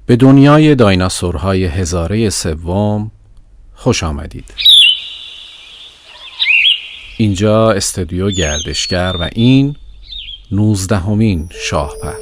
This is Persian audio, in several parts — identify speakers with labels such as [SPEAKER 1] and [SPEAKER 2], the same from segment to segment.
[SPEAKER 1] به دنیای دایناسورهای هزاره سوم خوش آمدید. اینجا استودیو گردشگر و این 19مین شاهپر.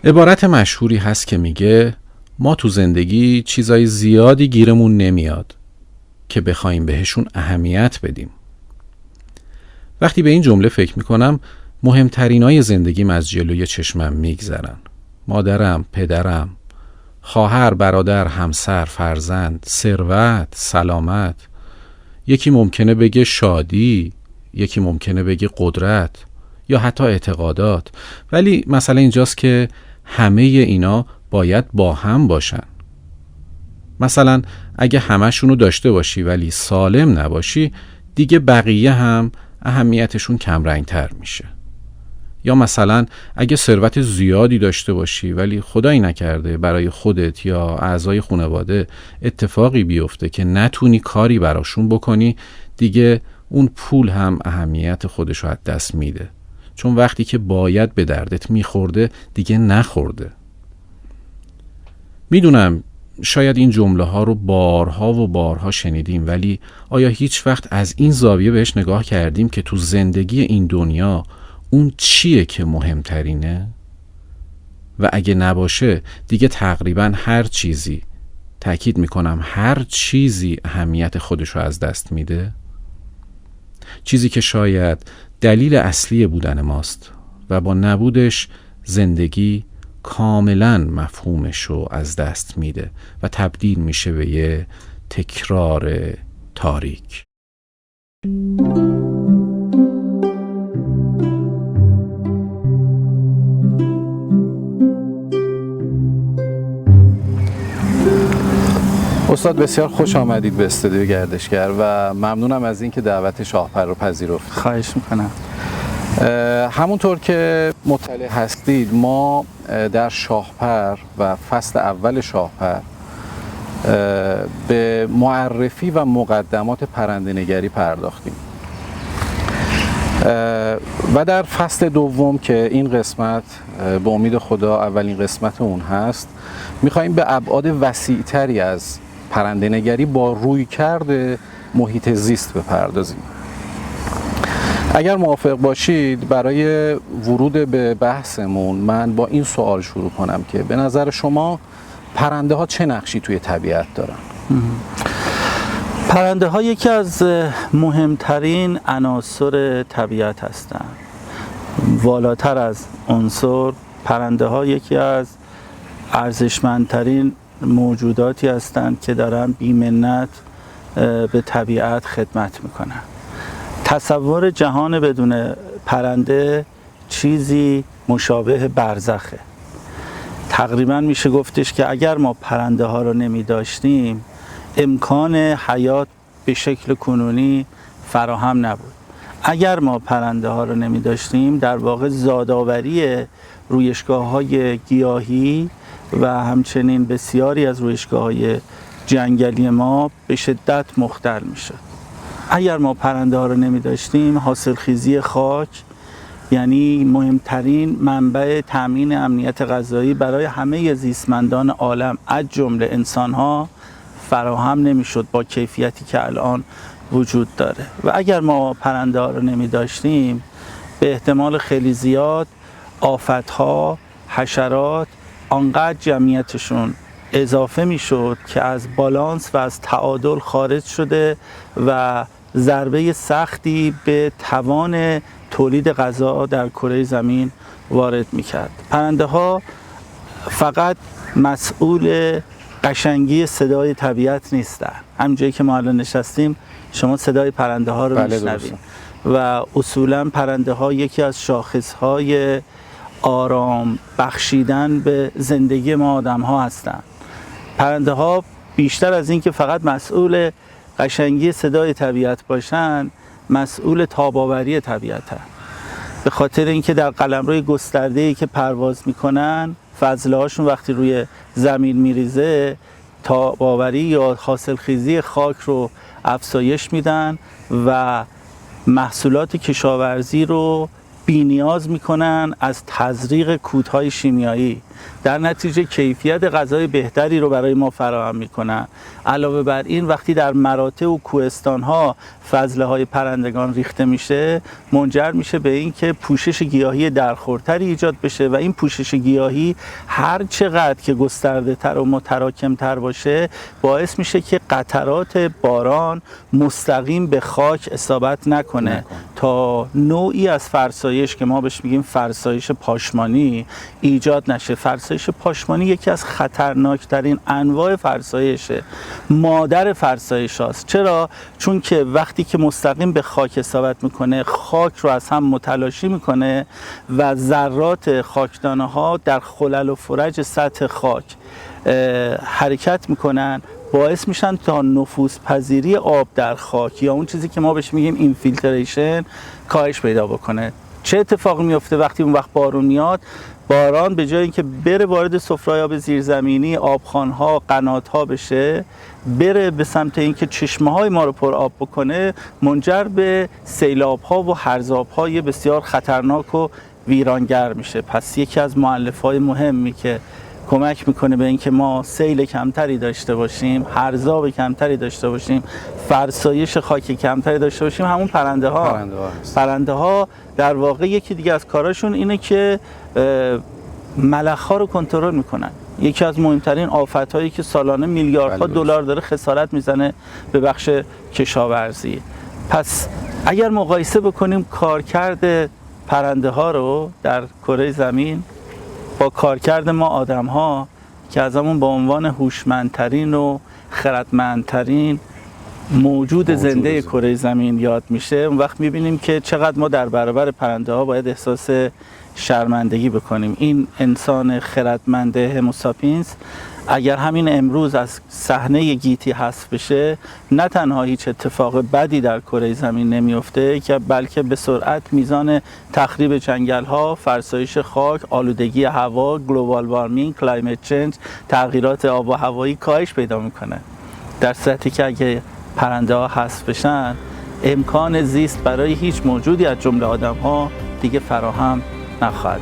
[SPEAKER 1] عبارت مشهوری هست که میگه ما تو زندگی چیزای زیادی گیرمون نمیاد که بخوایم بهشون اهمیت بدیم. وقتی به این جمله فکر میکنم مهمترینای زندگیم از جلوی چشمم میگذرن. مادرم، پدرم، خواهر، برادر، همسر، فرزند، ثروت، سلامت. یکی ممکنه بگه شادی، یکی ممکنه بگه قدرت یا حتی اعتقادات، ولی مسئله اینجاست که همه اینا باید با هم باشن. مثلا اگه همه‌شونو داشته باشی ولی سالم نباشی، دیگه بقیه هم اهمیتشون کمرنگ‌تر میشه. یا مثلا اگه ثروت زیادی داشته باشی ولی خدایی نکرده برای خودت یا اعضای خانواده اتفاقی بیفته که نتونی کاری براشون بکنی، دیگه اون پول هم اهمیت خودشو از دست میده، چون وقتی که باید به دردت میخورده دیگه نخورده. میدونم شاید این جمله ها رو بارها و بارها شنیدیم، ولی آیا هیچ وقت از این زاویه بهش نگاه کردیم که تو زندگی این دنیا اون چیه که مهمترینه؟ و اگه نباشه دیگه تقریبا هر چیزی، تأکید میکنم هر چیزی اهمیت خودشو از دست میده؟ چیزی که شاید دلیل اصلی بودن ماست و با نبودش زندگی کاملا مفهومشو از دست میده و تبدیل میشه به یه تکرار تاریک. استاد بسیار خوش آمدید به استودیو گردشگر و ممنونم از اینکه دعوت شاهپر رو پذیرفتید.
[SPEAKER 2] خواهش میکنم.
[SPEAKER 1] همونطور که مطلع هستید ما در شاهپر و فصل اول شاهپر به معرفی و مقدمات پرنده‌نگری پرداختیم و در فصل دوم که این قسمت به امید خدا اولین قسمت اون هست، میخواییم به ابعاد وسیع‌تری از پرنده‌نگری با رویکرد محیط زیست بپردازیم. اگر موافق باشید برای ورود به بحثمون من با این سوال شروع کنم که به نظر شما پرنده ها چه نقشی توی طبیعت دارن؟
[SPEAKER 2] پرنده ها یکی از مهمترین عناصر طبیعت هستند. والاتر از عنصر، پرنده ها یکی از ارزشمندترین موجوداتی هستند که دارن بی‌منت به طبیعت خدمت میکنن. تصور جهان بدون پرنده چیزی مشابه برزخه. تقریبا میشه گفتش که اگر ما پرنده ها رو نمی داشتیم امکان حیات به شکل کنونی فراهم نبود. اگر ما پرنده ها رو نمی داشتیم در واقع زادآوری رویشگاه های گیاهی و همچنین بسیاری از رویشگاه های جنگلی ما به شدت مختل می شد. اگر ما پرنده ها رو نمی داشتیم حاصلخیزی خاک یعنی مهمترین منبع تامین امنیت غذایی برای همه زیستمندان عالم از جمله انسان‌ها فراهم نمی‌شد با کیفیتی که الان وجود داره. و اگر ما پرنده‌ها رو نمی‌داشتیم به احتمال خیلی زیاد آفت‌ها، حشرات آنقدر جمعیتشون اضافه میشد که از بالانس و از تعادل خارج شده و ضربه سختی به توان تولید غذا در کره زمین وارد میکرد. پرنده ها فقط مسئول قشنگی صدای طبیعت نیستن. همونجایی که ما الان نشستیم شما صدای پرنده ها رو میشنوید و اصولا پرنده ها یکی از شاخص های آرام بخشیدن به زندگی ما آدم ها هستند. پرنده ها بیشتر از این که فقط مسئول قشنگی صدای طبیعت باشن، مسئول تاب‌آوری طبیعت هستند. به خاطر اینکه در قلمروی گسترده‌ای که پرواز میکنن فضله هاشون وقتی روی زمین میریزه تاب‌آوری یا حاصلخیزی خاک رو افزایش میدن و محصولات کشاورزی رو بی‌نیاز میکنن از تزریق کودهای شیمیایی، در نتیجه کیفیت غذای بهتری رو برای ما فراهم میکنن. علاوه بر این وقتی در مراتع و کوهستان‌ها فضله های پرندگان ریخته میشه منجر میشه به این که پوشش گیاهی درخورتری ایجاد بشه و این پوشش گیاهی هر چقدر که گسترده تر و متراکم تر باشه باعث میشه که قطرات باران مستقیم به خاک اصابت نکنه تا نوعی از فرسایش که ما بهش میگیم فرسایش پاشمانی ایجاد نشه. فرسایش پاشمانی یکی از خطرناکترین انواع فرسایشه، مادر فرسایش هاست. چرا؟ چون که وقتی که مستقیم به خاک اصابت میکنه خاک رو از هم متلاشی میکنه و ذرات خاکدانه ها در خلل و فرج سطح خاک حرکت میکنن، باعث میشن تا نفوذپذیری آب در خاک یا اون چیزی که ما بهش میگیم اینفیلتریشن کاهش پیدا بکنه. چه اتفاقی میفته وقتی اون وقت بارون میاد؟ باران به جای اینکه بره وارد سفره آب زیرزمینی، آبخوان‌ها، قنات‌ها بشه، بره به سمت اینکه چشمه‌های ما رو پر آب بکنه، منجر به سیلاب‌ها و هرزاب‌های بسیار خطرناک و ویرانگر میشه. پس یکی از مؤلفه‌های مهمی که کمک میکنه به اینکه ما سیل کمتری داشته باشیم، هرزاب کمتری داشته باشیم، فرسایش خاک کمتری داشته باشیم همون پرنده ها در واقع یکی دیگه از کاراشون اینه که ملخ ها رو کنترل میکنن. یکی از مهمترین آفت‌هایی که سالانه میلیاردها دلار داره خسارت میزنه به بخش کشاورزی. پس اگر مقایسه بکنیم کارکرد پرنده ها رو در کره زمین با کارکرد ما آدم ها که از همون با عنوان هوشمندترین و خردمندترین موجود زنده کره زمین یاد میشه، اون وقت میبینیم که چقدر ما در برابر پرنده ها باید احساس شرمندگی بکنیم. این انسان خردمند هموساپینس اگر همین امروز از صحنه گیتی حذف بشه نه تنها هیچ اتفاق بدی در کره زمین نمیفته که بلکه به سرعت میزان تخریب جنگل ها، فرسایش خاک، آلودگی هوا، گلوبال وارمینگ، کلایمت چنج، تغییرات آب و هوایی کاهش پیدا میکنه. در صورتی که اگه پرنده ها حذف بشن امکان زیست برای هیچ موجودی از جمله آدم ها دیگه فراهم نخواهد.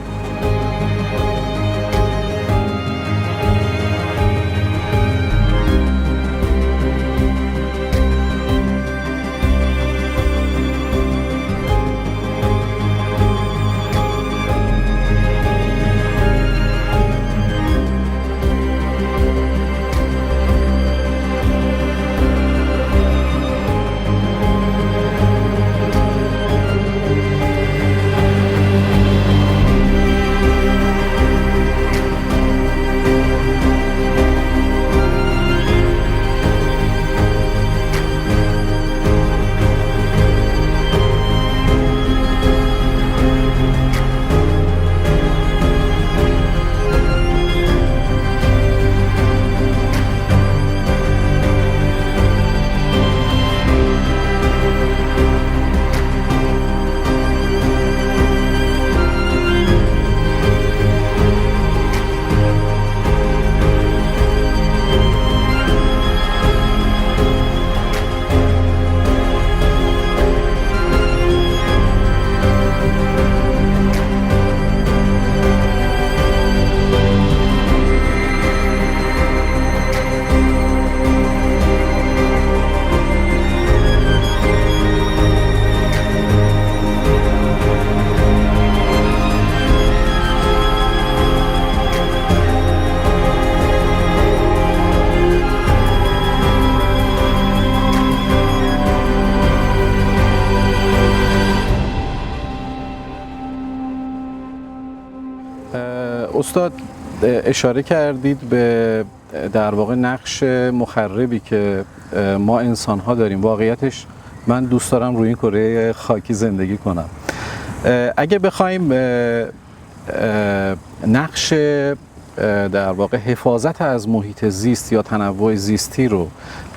[SPEAKER 1] استاد اشاره کردید به در واقع نقش مخربی که ما انسان ها داریم. واقعیتش من دوست دارم روی این کره خاکی زندگی کنم. اگه بخوایم نقش در واقع حفاظت از محیط زیست یا تنوع زیستی رو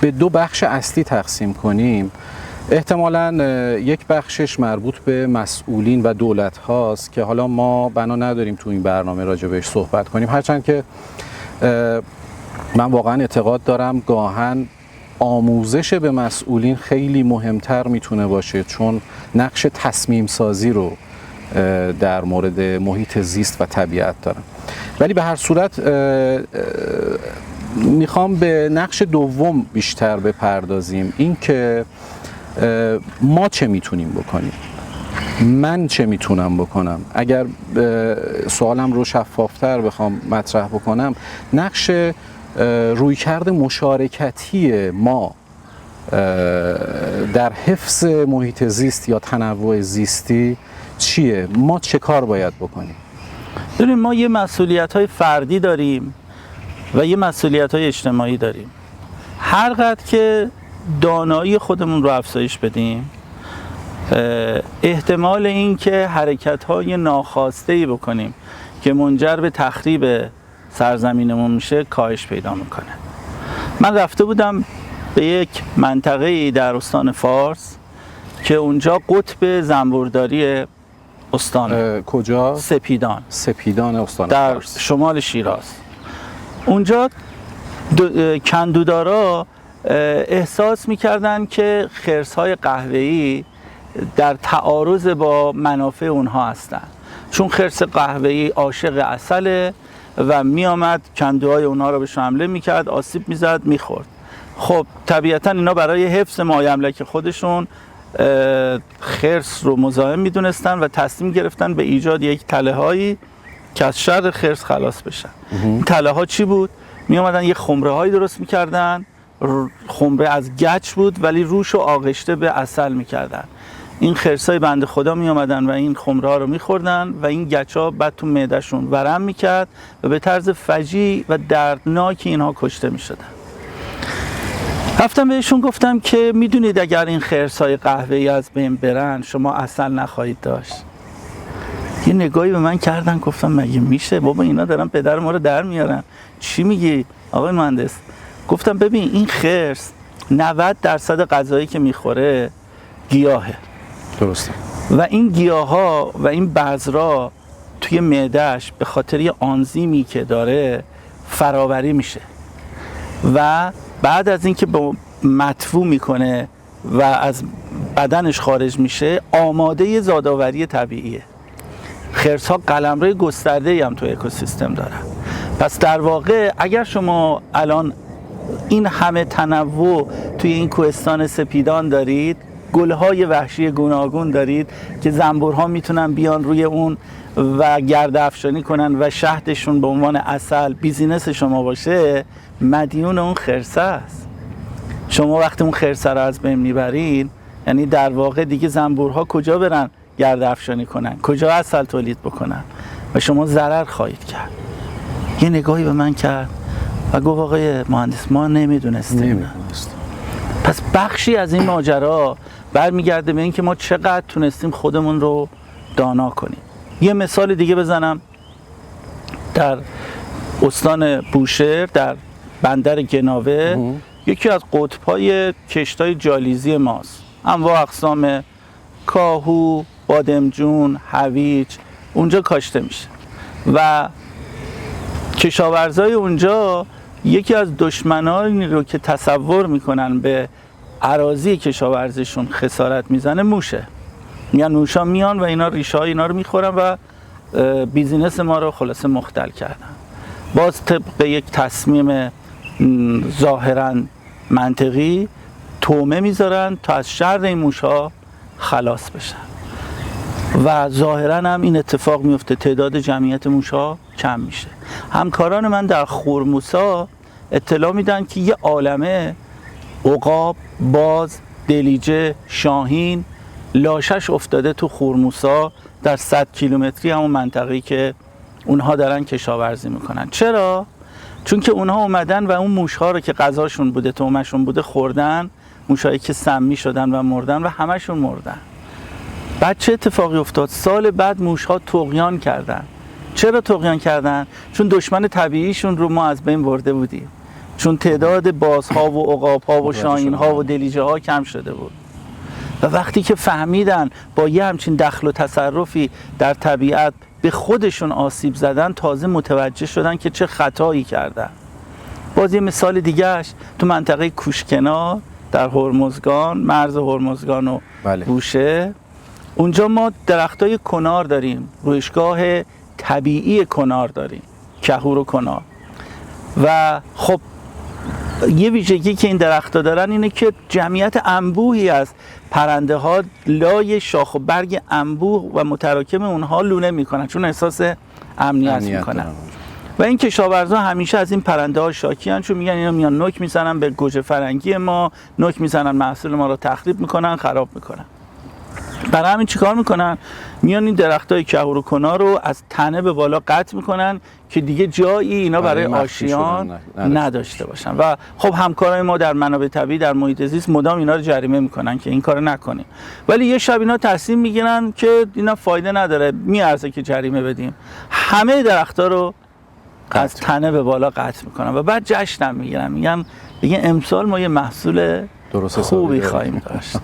[SPEAKER 1] به دو بخش اصلی تقسیم کنیم، احتمالاً یک بخشش مربوط به مسئولین و دولت هاست که حالا ما بنا نداریم تو این برنامه راجع بهش صحبت کنیم، هرچند که من واقعا اعتقاد دارم گاهن آموزش به مسئولین خیلی مهمتر میتونه باشه، چون نقش تصمیم سازی رو در مورد محیط زیست و طبیعت دارن. ولی به هر صورت میخوام به نقش دوم بیشتر بپردازیم، این که ما چه میتونیم بکنیم، من چه میتونم بکنم. اگر سوالم رو شفافتر بخوام مطرح بکنم، نقش رویکرد مشارکتی ما در حفظ محیط زیست یا تنوع زیستی چیه؟ ما چه کار باید بکنیم؟
[SPEAKER 2] ببینید، ما یه مسئولیت‌های فردی داریم و یه مسئولیت‌های اجتماعی داریم. هر قدر که دانایی خودمون رو افزایش بدیم، احتمال این که حرکت‌های ناخواسته‌ای بکنیم که منجر به تخریب سرزمینمون میشه کاهش پیدا میکنه. من رفته بودم به یک منطقه‌ای در استان فارس که اونجا قطب زنبورداری استان
[SPEAKER 1] کجا؟ سپیدان استان
[SPEAKER 2] در
[SPEAKER 1] فارس،
[SPEAKER 2] شمال شیراز. اونجا کندودارا احساس میکردن که خرس‌های قهوه‌ای در تعارض با منافع اونها هستن، چون خرس قهوه‌ای عاشق عسله و میامد کندوهای اونها رو بهش حمله میکرد، آسیب میزد، میخورد. خب طبیعتا اینا برای حفظ مایملک خودشون خرس رو مزاحم میدونستن و تصمیم گرفتن به ایجاد یک تله هایی که از شر خرس خلاص بشن. این تله ها چی بود؟ می اومدن یه خمره هایی درست میکردن، خمره از گچ بود ولی روش رو آغشته به عسل میکردن. این خرسای بنده خدا می اومدن و این خمره ها رو میخوردن و این گچ ها بعد تو معدهشون ورم میکرد و به طرز فجیع و دردناکی اینها کشته میشدن. رفتم بهشون گفتم که میدونید اگر این خرسای قهوه‌ای از بین برن شما عسل نخواهید داشت. یه نگاهی به من کردن، گفتم مگه میشه بابا، اینا دارن پدر ما رو در میارن، چی میگی آقای مهندس؟ گفتم ببین، این خرس 90% غذایی که میخوره گیاهه.
[SPEAKER 1] درسته.
[SPEAKER 2] و این گیاها و این بذرا توی معدهش به خاطر یه آنزیمی که داره فرآوری میشه و بعد از اینکه مدفوع میکنه و از بدنش خارج میشه آماده زادآوری طبیعیه. خرس‌ها قلمرو گسترده‌ای هم تو اکوسیستم دارن. پس در واقع اگر شما الان این همه تنوع توی این کوهستان سپیدان دارید، گل‌های وحشی گوناگون دارید که زنبورها میتونن بیان روی اون و گرد افشانی کنن و شهدشون به عنوان عسل بیزینس شما باشه، مدیون اون خرسه است. شما وقتی اون خرسه رو از بین میبرین، یعنی در واقع دیگه زنبورها کجا برن گرد افشانی کنن، کجا عسل تولید بکنن و شما ضرر خواهید کرد. یه نگاهی به من کرد و گفت آقای مهندس ما نمیدونستیم. پس بخشی از این ماجرا برمیگرده به این که ما چقدر تونستیم خودمون رو دانا کنیم. یه مثال دیگه بزنم، در استان بوشهر در بندر گناوه یکی از قطب‌های کشتای جالیزی ماست. انواع اقسام کاهو، بادمجون، هویج اونجا کاشته میشه و کشاورزای اونجا یکی از دشمنانی رو که تصور میکنن به اراضی کشاورزیشون خسارت میزنه موشه. میگن موشا میان و اینا ریشه های اینا رو میخورن و بیزینس ما رو خلاصه مختل کردن. باز طبق یک تصمیم ظاهراً منطقی تومه میذارن تا از شر این موشا خلاص بشن و ظاهراً هم این اتفاق میفته، تعداد جمعیت موشا کم میشه. همکاران من در خرموسا اطلاع میدن که یه عالمه عقاب، باز، دلیجه، شاهین لاشش افتاده تو خرموسا در 100 کیلومتری همون منطقه‌ای که اونها دارن کشاورزی میکنن. چرا؟ چون که اونها اومدن و اون موشها رو که غذاشون بوده، طعمشون بوده خوردن، موشهایی که سمی شدن و مردن و همشون مردن. بعد چه اتفاقی افتاد؟ سال بعد موشها طغیان کردن. چرا طغیان کردن؟ چون دشمن طبیعیشون رو ما از بین برده بودیم، چون تعداد بازها و عقابها و شاهینها و دلیجه ها کم شده بود. و وقتی که فهمیدن با یه همچین دخل و تصرفی در طبیعت به خودشون آسیب زدن، تازه متوجه شدن که چه خطایی کردن. باز یه مثال دیگهش تو منطقه کوشکنار در هرمزگان، مرز هرمزگان و بوشه، اونجا ما درختای کنار داریم، رویشگاه طبیعی کنار داریم، کهور و کنار. و خب یه ویژگی که این درخت‌ها دارن اینه که جمعیت انبوهی از پرنده ها لای شاخ و برگ انبوه و متراکم اونها لونه میکنن، چون احساس امنیت میکنن. و این کشاورزا همیشه از این پرنده ها شاکیان، چون میگن اینا میان نوک میزنن به گوجه فرنگی ما، نوک میزنن محصول ما رو تخریب میکنن، خراب میکنن. برای همین چیکار میکنن؟ میان این درختای کهور و کنار رو از تنه به بالا قطع میکنن که دیگه جایی اینا برای آشیان نداشته باشن. و خب همکارای ما در منابع طبیعی در محیط زیست مدام اینا رو جریمه میکنن که این کارو نکنیم. ولی یه شب اینا تصمیم میگیرن که اینا فایده نداره، میارزه که جریمه بدیم، همه درختا رو از تنه به بالا قطع میکنن و بعد جشن میگیرن، میگن دیگه امسال ما یه محصول خوبی خواهیم داشت.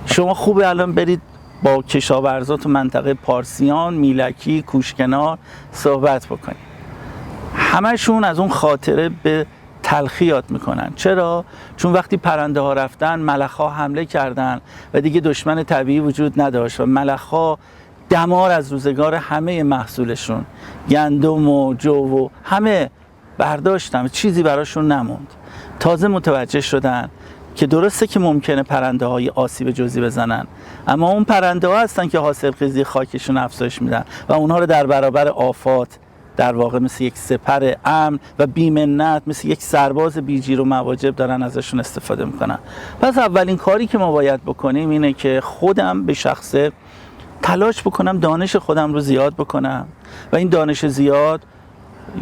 [SPEAKER 2] شما خوبه الان برید با کشاورزا تو منطقه پارسیان، میلکی، کوشکنار صحبت بکنید. همشون از اون خاطره به تلخی یاد میکنن. چرا؟ چون وقتی پرنده ها رفتن، ملخ ها حمله کردن و دیگه دشمن طبیعی وجود نداشت و ملخ ها دمار از روزگار همه محصولشون، گندم و جو و همه برداشتن، چیزی براشون نموند. تازه متوجه شدن که درسته که ممکنه پرنده های آسیب جزئی بزنن، اما اون پرنده ها هستن که حاصل خیزی خاکشون افزایش میدن و اونها رو در برابر آفات در واقع مثل یک سپر امن و بی‌منت، مثل یک سرباز بی‌جیر و مواجب دارن ازشون استفاده میکنن. پس اولین کاری که ما باید بکنیم اینه که خودم به شخصه تلاش بکنم دانش خودم رو زیاد بکنم و این دانش زیاد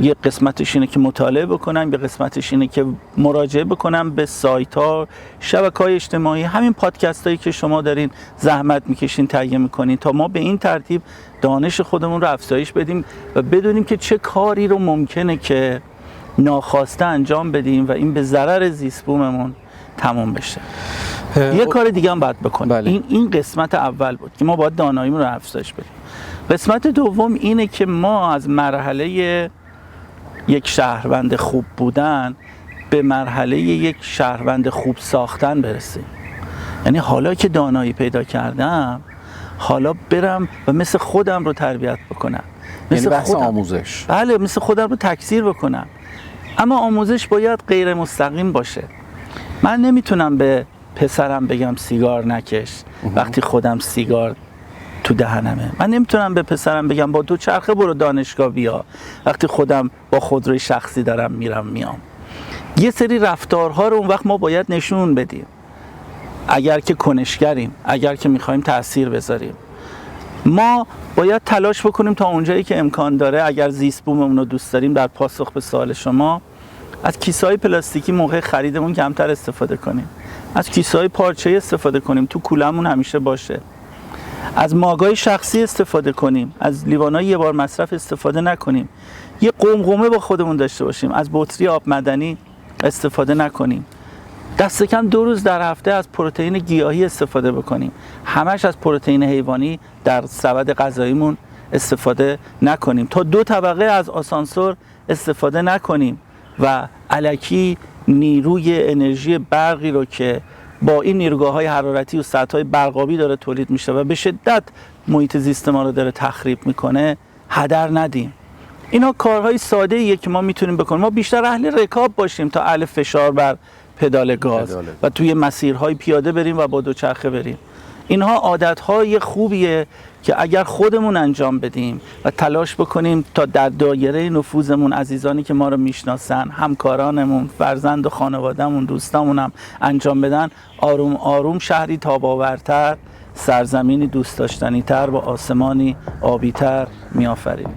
[SPEAKER 2] یه قسمتش اینه که مطالعه بکنم، یه قسمتش اینه که مراجعه بکنم به سایت ها، شبکه‌های اجتماعی، همین پادکست هایی که شما دارین زحمت میکشین تهیه میکنین، تا ما به این ترتیب دانش خودمون رو افزایش بدیم و بدونیم که چه کاری رو ممکنه که ناخواسته انجام بدیم و این به ضرر زیست بوممون تموم بشه. یه کار دیگه هم باید بکنیم. بله. این قسمت اول بود که ما باید داناییمون رو افزایش بدیم. قسمت دوم اینه که ما از مرحله یک شهروند خوب بودن به مرحله یک شهروند خوب ساختن برسیم. یعنی حالا که دانایی پیدا کردم، حالا برم و مثل خودم رو تربیت بکنم،
[SPEAKER 1] مثل بحث آموزش.
[SPEAKER 2] بله، مثل خودم رو تکثیر بکنم. اما آموزش باید غیر مستقیم باشه. من نمیتونم به پسرم بگم سیگار نکش وقتی خودم سیگار تو دهنمه. من نمیتونم به پسرم بگم با دوچرخه برو دانشگاه بیا وقتی خودم با خودروی شخصی دارم میرم میام. یه سری رفتارها رو اون وقت ما باید نشون بدیم، اگر که کنشگریم، اگر که میخوایم تأثیر بذاریم. ما باید تلاش بکنیم تا اونجایی که امکان داره، اگر زیست بوممون رو دوست داریم، در پاسخ به سوال شما، از کیسه‌های پلاستیکی موقع خریدمون کمتر استفاده کنیم، از کیسه‌های پارچه‌ای استفاده کنیم، تو کولمون همیشه باشه، از ماگای شخصی استفاده کنیم، از لیوانای یه بار مصرف استفاده نکنیم، یه قمقمه با خودمون داشته باشیم، از بطری آب معدنی استفاده نکنیم، دست کم 2 روز در هفته از پروتئین گیاهی استفاده بکنیم، همش از پروتئین حیوانی در سبد غذاییمون استفاده نکنیم، تا 2 طبقه از آسانسور استفاده نکنیم و الکی نیروی انرژی برقی رو که با این نیروگاه‌های حرارتی و سطح‌های برقابی داره تولید میشه و به شدت محیط زیست ما رو داره تخریب میکنه هدر ندیم. اینا کارهای ساده‌ایه که ما میتونیم بکنیم. ما بیشتر اهل رکاب باشیم تا اهل فشار بر پدال گاز و توی مسیرهای پیاده بریم و با دوچرخه بریم. اینها عادت‌های خوبیه که اگر خودمون انجام بدیم و تلاش بکنیم تا در دایره نفوذمون عزیزانی که ما رو میشناسن، همکارانمون، فرزند و خانوادهمون، دوستامون هم انجام بدن، آروم آروم شهری تاب‌آورتر، سرزمینی دوست داشتنی‌تر و آسمانی آبی‌تر می‌آفرینیم.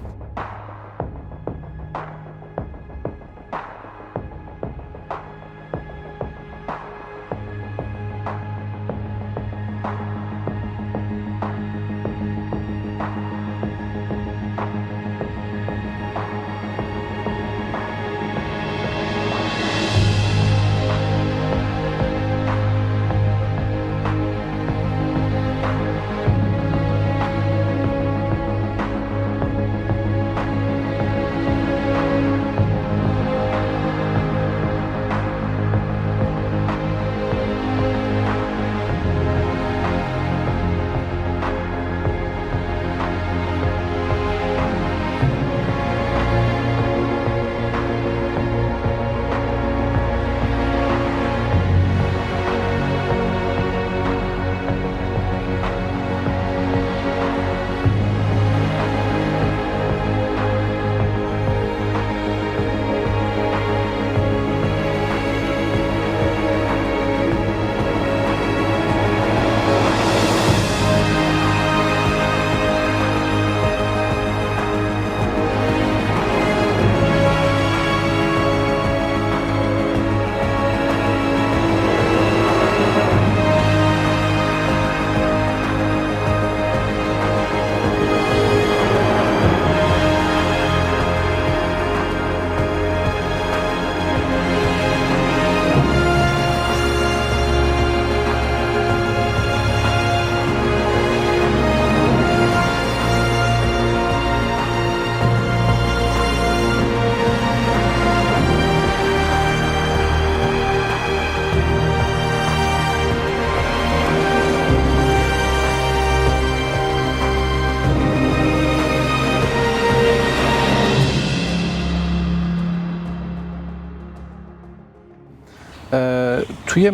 [SPEAKER 1] توی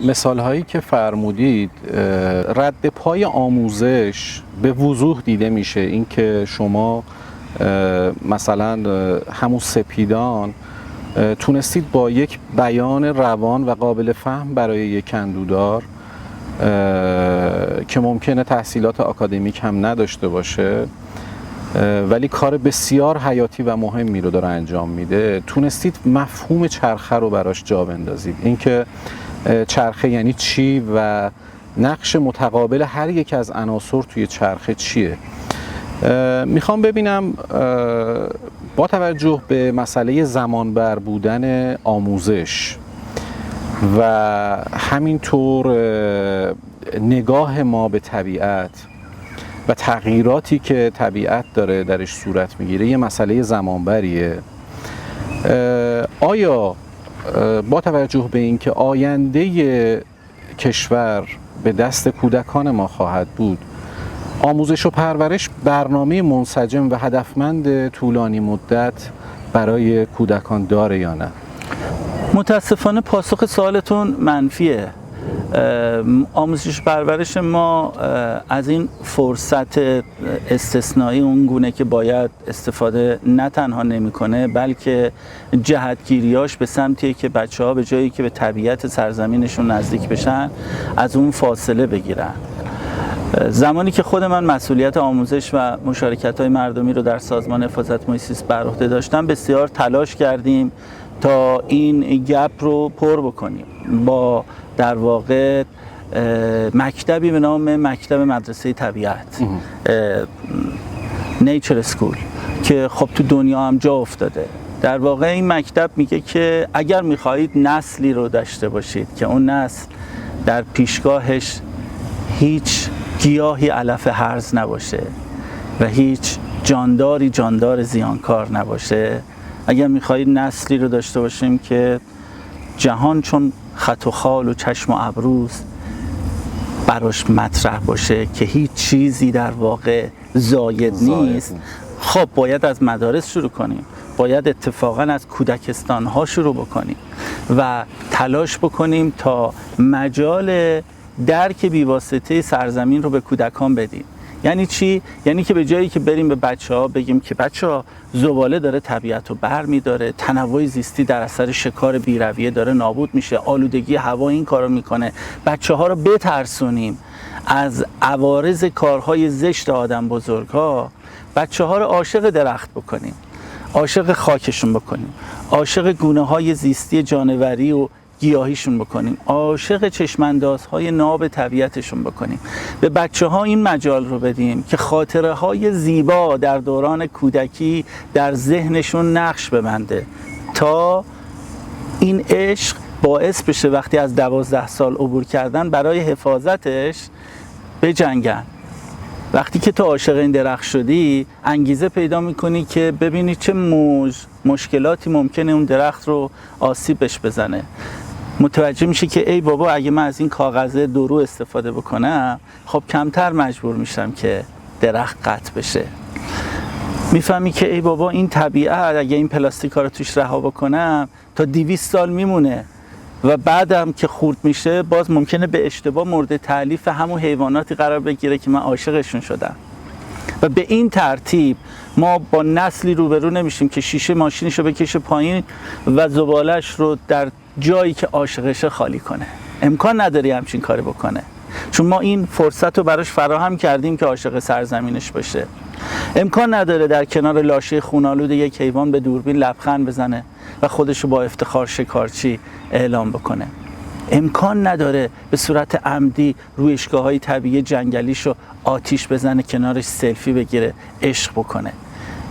[SPEAKER 1] مثال هایی که فرمودید رد پای آموزش به وضوح دیده میشه. اینکه شما مثلا همون سپیدان تونستید با یک بیان روان و قابل فهم برای یک کندودار که ممکنه تحصیلات آکادمیک هم نداشته باشه ولی کار بسیار حیاتی و مهمی رو داره انجام میده، تونستید مفهوم چرخه رو براش جا بندازید. اینکه چرخه یعنی چی و نقش متقابل هر یک از عناصر توی چرخه چیه. میخوام ببینم با توجه به مسئله زمانبر بودن آموزش و همینطور نگاه ما به طبیعت و تغییراتی که طبیعت داره درش صورت میگیره یه مسئله زمانبریه، آیا با توجه به اینکه آینده کشور به دست کودکان ما خواهد بود، آموزش و پرورش برنامه منسجم و هدفمند طولانی مدت برای کودکان داره یا نه؟
[SPEAKER 2] متاسفانه پاسخ سوالتون منفیه. آموزش پرورش ما از این فرصت استثنایی اون گونه که باید استفاده نه تنها نمیکنه، بلکه جهتگیریاش به سمتیه که بچه‌ها به جایی که به طبیعت سرزمینشون نزدیک بشن از اون فاصله بگیرن. زمانی که خود من مسئولیت آموزش و مشارکت‌های مردمی رو در سازمان حفاظت محیط زیست بر عهده داشتم، بسیار تلاش کردیم تا این گپ رو پر بکنیم با در واقع مکتبی به نام مکتب مدرسه طبیعت، نیچر اسکول، که خب تو دنیا هم جا افتاده. در واقع این مکتب میگه که اگر میخواهید نسلی رو داشته باشید که اون نسل در پیشگاهش هیچ گیاهی علف هرز نباشه و هیچ جاندار زیانکار نباشه، اگر میخواهید نسلی رو داشته باشیم که جهان چون خط و خال و چشم و ابروست براش مطرح باشه، که هیچ چیزی در واقع زاید نیست، خب باید از مدارس شروع کنیم، باید اتفاقا از کودکستان ها شروع بکنیم و تلاش بکنیم تا مجال درک بیواسطه سرزمین رو به کودکان بدیم. یعنی چی؟ یعنی که به جایی که بریم به بچه‌ها بگیم که بچه‌ها زباله داره طبیعت رو برمی‌داره، تنوع زیستی در اثر شکار بی‌رویه داره نابود میشه، آلودگی هوا این کارو میکنه، بچه‌ها رو بترسونیم از عوارض کارهای زشت آدم بزرگ‌ها، بچه‌ها رو عاشق درخت بکنیم، عاشق خاکشون بکنیم، عاشق گونه‌های زیستی جانوری و گیاهیشون بکنیم، عاشق چشماندازهای ناب طبیعتشون بکنیم. به بچه ها این مجال رو بدیم که خاطره های زیبا در دوران کودکی در ذهنشون نقش ببنده تا این عشق باعث بشه وقتی از 12 سال عبور کردن برای حفاظتش بجنگن. وقتی که تو عاشق این درخت شدی انگیزه پیدا میکنی که ببینی چه مشکلاتی ممکنه اون درخت رو آسیبش بزنه. متوجه میشه که ای بابا اگه من از این کاغذ درو استفاده بکنم خب کمتر مجبور میشم که درخت قطع بشه. میفهمی که ای بابا این طبیعت اگه این پلاستیکا رو توش رها بکنم تا 200 سال میمونه و بعدم که خورد میشه باز ممکنه به اشتباه مورد تألیف همون حیواناتی قرار بگیره که من عاشقشون شدم. و به این ترتیب ما با نسلی روبرو نمیشیم که شیشه ماشینش رو بکشه پایین و زبالش رو در جایی که عاشقشه خالی کنه. امکان نداری همچین کاری بکنه، چون ما این فرصت رو براش فراهم کردیم که عاشق سرزمینش باشه. امکان نداره در کنار لاشه خونالود یک حیوان به دوربین لبخند بزنه و خودش رو با افتخار شکارچی اعلام بکنه. امکان نداره به صورت عمدی رویشگاه‌های طبیعی جنگلیشو آتیش بزنه، کنارش سلفی بگیره، عشق بکنه.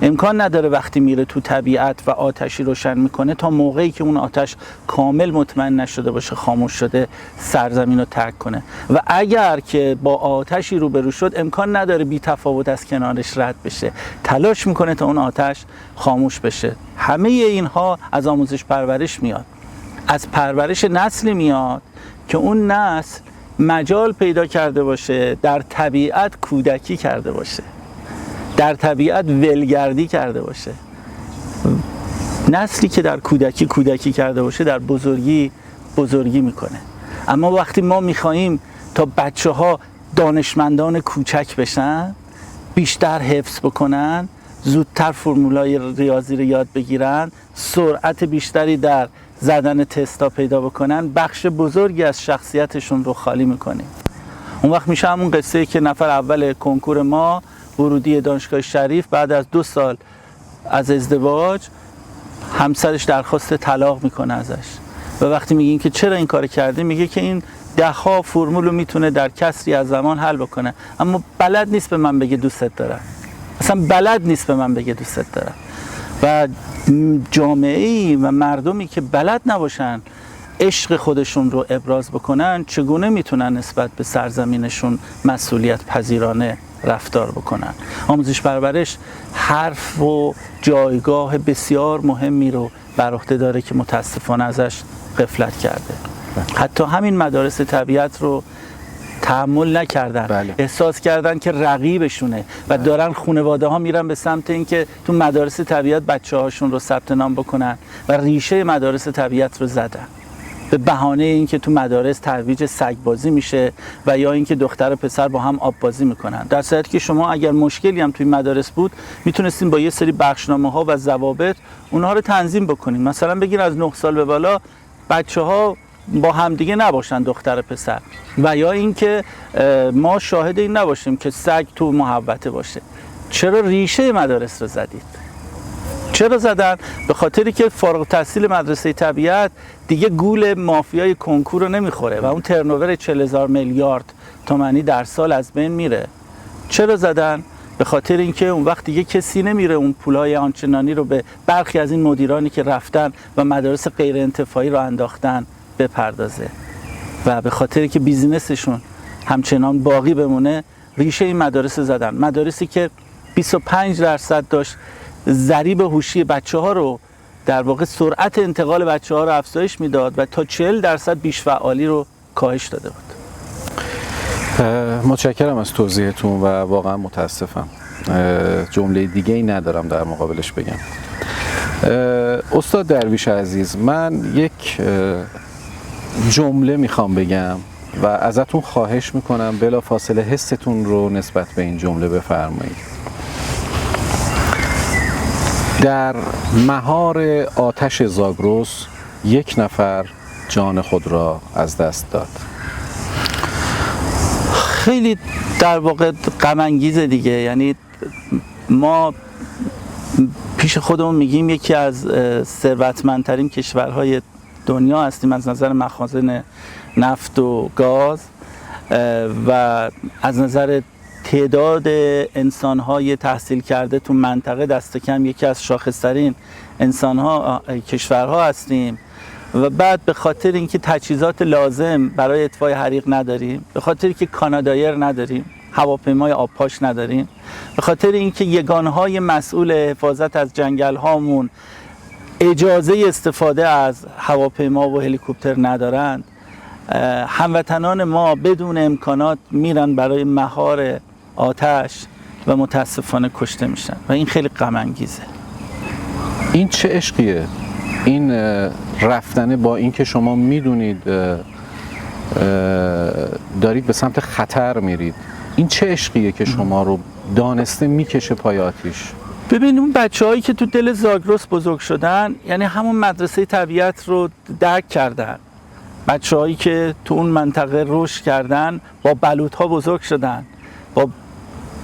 [SPEAKER 2] امکان نداره وقتی میره تو طبیعت و آتشی روشن میکنه تا موقعی که اون آتش کامل مطمئن نشده باشه، خاموش شده، سرزمین رو ترک کنه. و اگر که با آتشی روبرو شد امکان نداره بی تفاوت از کنارش رد بشه، تلاش میکنه تا اون آتش خاموش بشه. همه اینها از آموزش پرورش میاد، از پرورش نسلی میاد که اون نسل مجال پیدا کرده باشه در طبیعت کودکی کرده باشه، در طبیعت ولگردی کرده باشه. نسلی که در کودکی کرده باشه در بزرگی بزرگی میکنه. اما وقتی ما میخواییم تا بچه ها دانشمندان کوچک بشن، بیشتر حفظ بکنن، زودتر فرمولای ریاضی رو یاد بگیرن، سرعت بیشتری در زدن تستا پیدا بکنن، بخش بزرگی از شخصیتشون رو خالی میکنیم. اون وقت میشه همون قصه که نفر اول کنکور ما ورودی دانشگاه شریف بعد از 2 سال از ازدواج همسرش درخواست طلاق میکنه ازش و وقتی میگین که چرا این کار کردی، میگه که این 10 فرمول رو میتونه در کسری از زمان حل بکنه اما بلد نیست به من بگه دوستت دارم، اصلا بلد نیست به من بگه دوستت دارم. و جامعه‌ای و مردمی که بلد نباشن عشق خودشون رو ابراز بکنن، چگونه میتونن نسبت به سرزمینشون مسئولیت پذیرانه رفتار بکنن؟ آموزش پرورش حرف و جایگاه بسیار مهمی رو بر عهده داره که متاسفانه ازش غفلت کرده. حتی همین مدارس طبیعت رو تحمل نکردن.
[SPEAKER 1] بله.
[SPEAKER 2] احساس کردن که رقیبشونه و دارن خانواده ها میرن به سمت اینکه تو مدارس طبیعت بچه هاشون رو ثبت نام بکنن و ریشه مدارس طبیعت رو زدن به بهانه اینکه تو مدارس ترویج سگ بازی میشه و یا اینکه دختر و پسر با هم آب بازی میکنن، در صورتی که شما اگر مشکلی هم توی مدارس بود میتونستین با یه سری بخشنامه ها و ضوابط اونها رو تنظیم بکنین. مثلا بگین از 9 سال به بالا بچه ها با همدیگه نباشن دختر پسر، و یا اینکه ما شاهد این نباشیم که سگ تو محوطه باشه. چرا ریشه مدارس رو زدید؟ چرا زدن؟ به خاطری که فارغ التحصیل مدرسه طبیعت دیگه گول مافیای کنکور رو نمیخوره و اون ترنوور 40,000 میلیارد تومانی در سال از بین میره. چرا زدن؟ به خاطر اینکه اون وقت دیگه کسی نمیره اون پولای آنچنانی رو به برخی از این مدیرانی که رفتن و مدارس غیر انتفاعی رو انداختن بپردازه و به خاطری که بیزینسشون همچنان باقی بمونه ریشه این مدارس زدن. مدارسی که 25% داشت ضریب هوشی بچه ها رو در واقع سرعت انتقال بچه ها رو افزایش میداد و تا 40% بیش فعالی رو کاهش داده بود.
[SPEAKER 1] متشکرم از توضیحتون و واقعا متاسفم. جمله دیگه ای ندارم در مقابلش بگم. استاد درویش عزیز، من یک جمله میخوام بگم و ازتون خواهش میکنم بلافاصله حستون رو نسبت به این جمله بفرمایید. در مهار آتش زاگرس 1 نفر جان خود را از دست داد.
[SPEAKER 2] خیلی در واقع غم انگیزه دیگه. یعنی ما پیش خودمون میگیم یکی از ثروتمندترین کشورهای دنیا هستیم از نظر مخازن نفت و گاز و از نظر تعداد انسان‌های تحصیل کرده تو منطقه دست کم یکی از شاخص‌ترین کشورها هستیم و بعد به خاطر اینکه تجهیزات لازم برای اطفای حریق نداریم، به خاطر اینکه کانادایر نداریم، هواپیمای آبپاش نداریم، به خاطر اینکه یگانهای مسئول حفاظت از جنگل هامون اجازه استفاده از هواپیما و هلیکوپتر ندارند، هموطنان ما بدون امکانات میرن برای مهار آتش و متاسفانه کشته میشن و این خیلی غم انگیزه.
[SPEAKER 1] این چه عشقیه؟ این رفتن با اینکه شما میدونید دارید به سمت خطر میرید، این چه عشقیه که شما رو دانسته میکشه پای آتیش؟
[SPEAKER 2] ببینید اون بچه‌هایی که تو دل زاگرس بزرگ شدن یعنی همون مدرسه طبیعت رو درک کردن. بچه‌هایی که تو اون منطقه رشد کردن با بلوط‌ها بزرگ شدن، با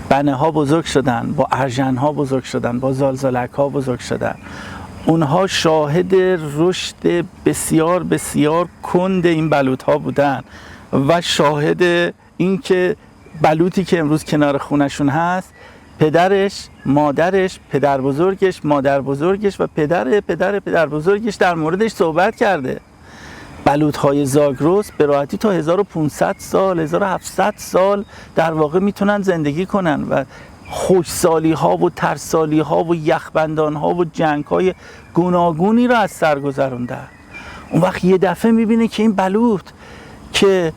[SPEAKER 2] بنه‌ها بزرگ شدن، با ارژن‌ها بزرگ شدن، با زالزالک‌ها بزرگ شدن. اونها شاهد رشد بسیار بسیار کند این بلوط‌ها بودن و شاهد این که بلوطی که امروز کنار خونشون هست پدرش، مادرش، پدر بزرگش، مادر بزرگش و پدر بزرگش در موردش صحبت کرده. بلوط‌های زاگرس به راحتی تا 1500 سال 1700 سال در واقع میتونن زندگی کنن و خوشسالی ها و ترسالی ها و یخبندان ها و جنگ های گوناگونی رو از سر گذروندن. اون وقت یه دفعه میبینه که این بلوط که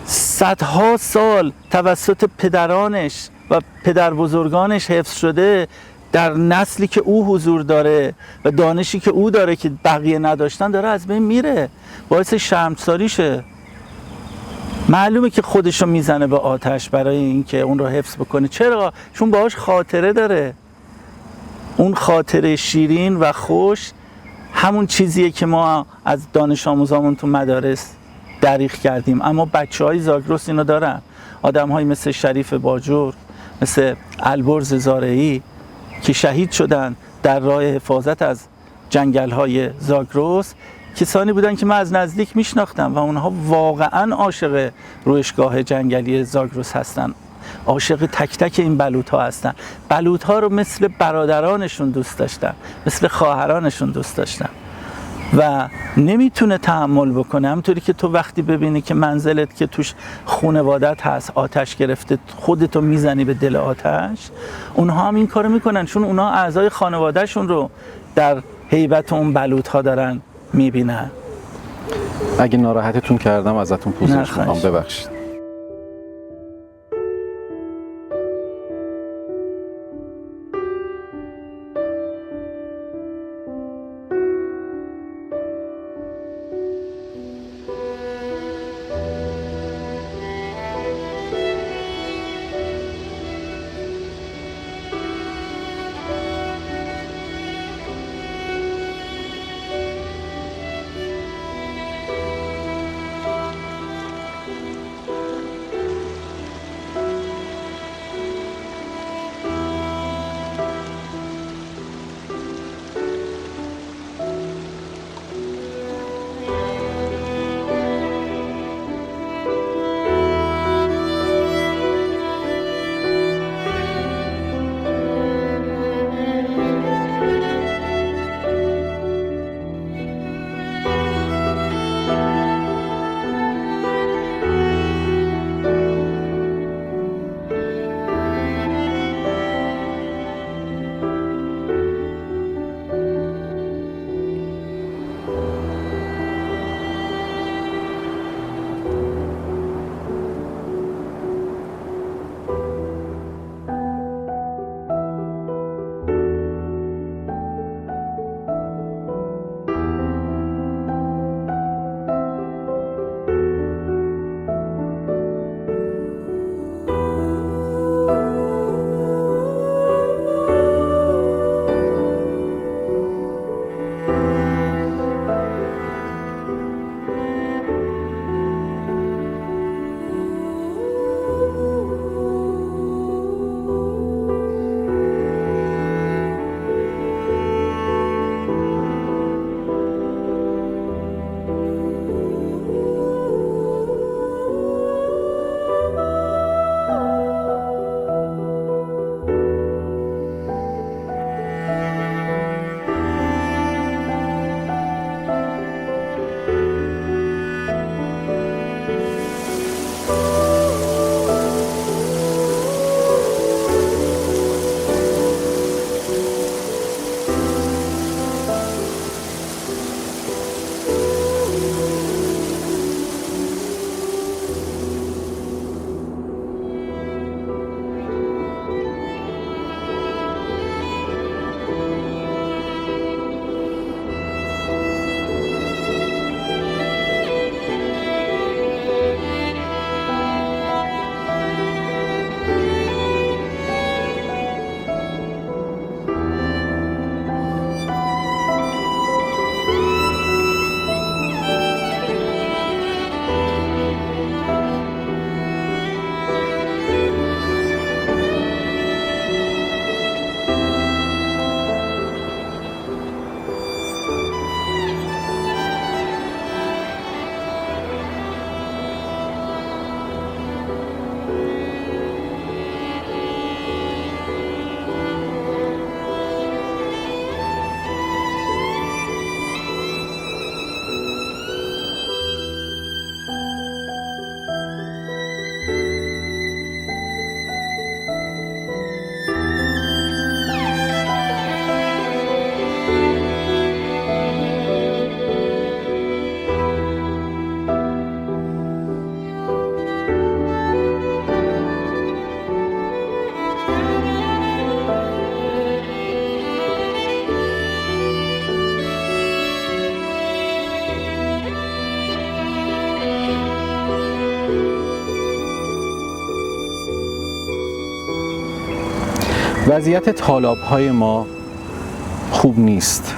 [SPEAKER 2] صدها سال توسط پدرانش و پدر بزرگانش حفظ شده در نسلی که او حضور داره و دانشی که او داره که بقیه نداشتن داره از بین میره، باعث شرمساریشه. معلومه که خودشو میزنه به آتش برای اینکه اون رو حفظ بکنه. چرا؟ چون باهاش خاطره داره. اون خاطره شیرین و خوش همون چیزیه که ما از دانش آموزامون تو مدارس دریغ کردیم، اما بچه‌های زاگرس اینو دارن. آدم‌هایی مثل شریف باجور، مثل البرز زارعی که شهید شدن در راه حفاظت از جنگل‌های زاگرس، کسانی بودن که من از نزدیک میشناختم و اونها واقعا عاشق رویشگاه جنگلی زاگرس هستن، عاشق تک تک این بلوط‌ها هستن. بلوط‌ها رو مثل برادرانشون دوست داشتن، مثل خواهرانشون دوست داشتن و نمیتونه تحمل بکنه. همونطوری که تو وقتی ببینی که منزلت که توش خانوادت هست آتش گرفته، خودتو میزنی به دل آتش، اونها هم این کارو میکنن، چون اونها اعضای خانوادهشون رو در هیبت اون بلوط‌ها دارن میبینن.
[SPEAKER 1] اگه ناراحتتون کردم ازتون پوزش میخوام، ببخشید. وضعیت تالاب‌های ما خوب نیست.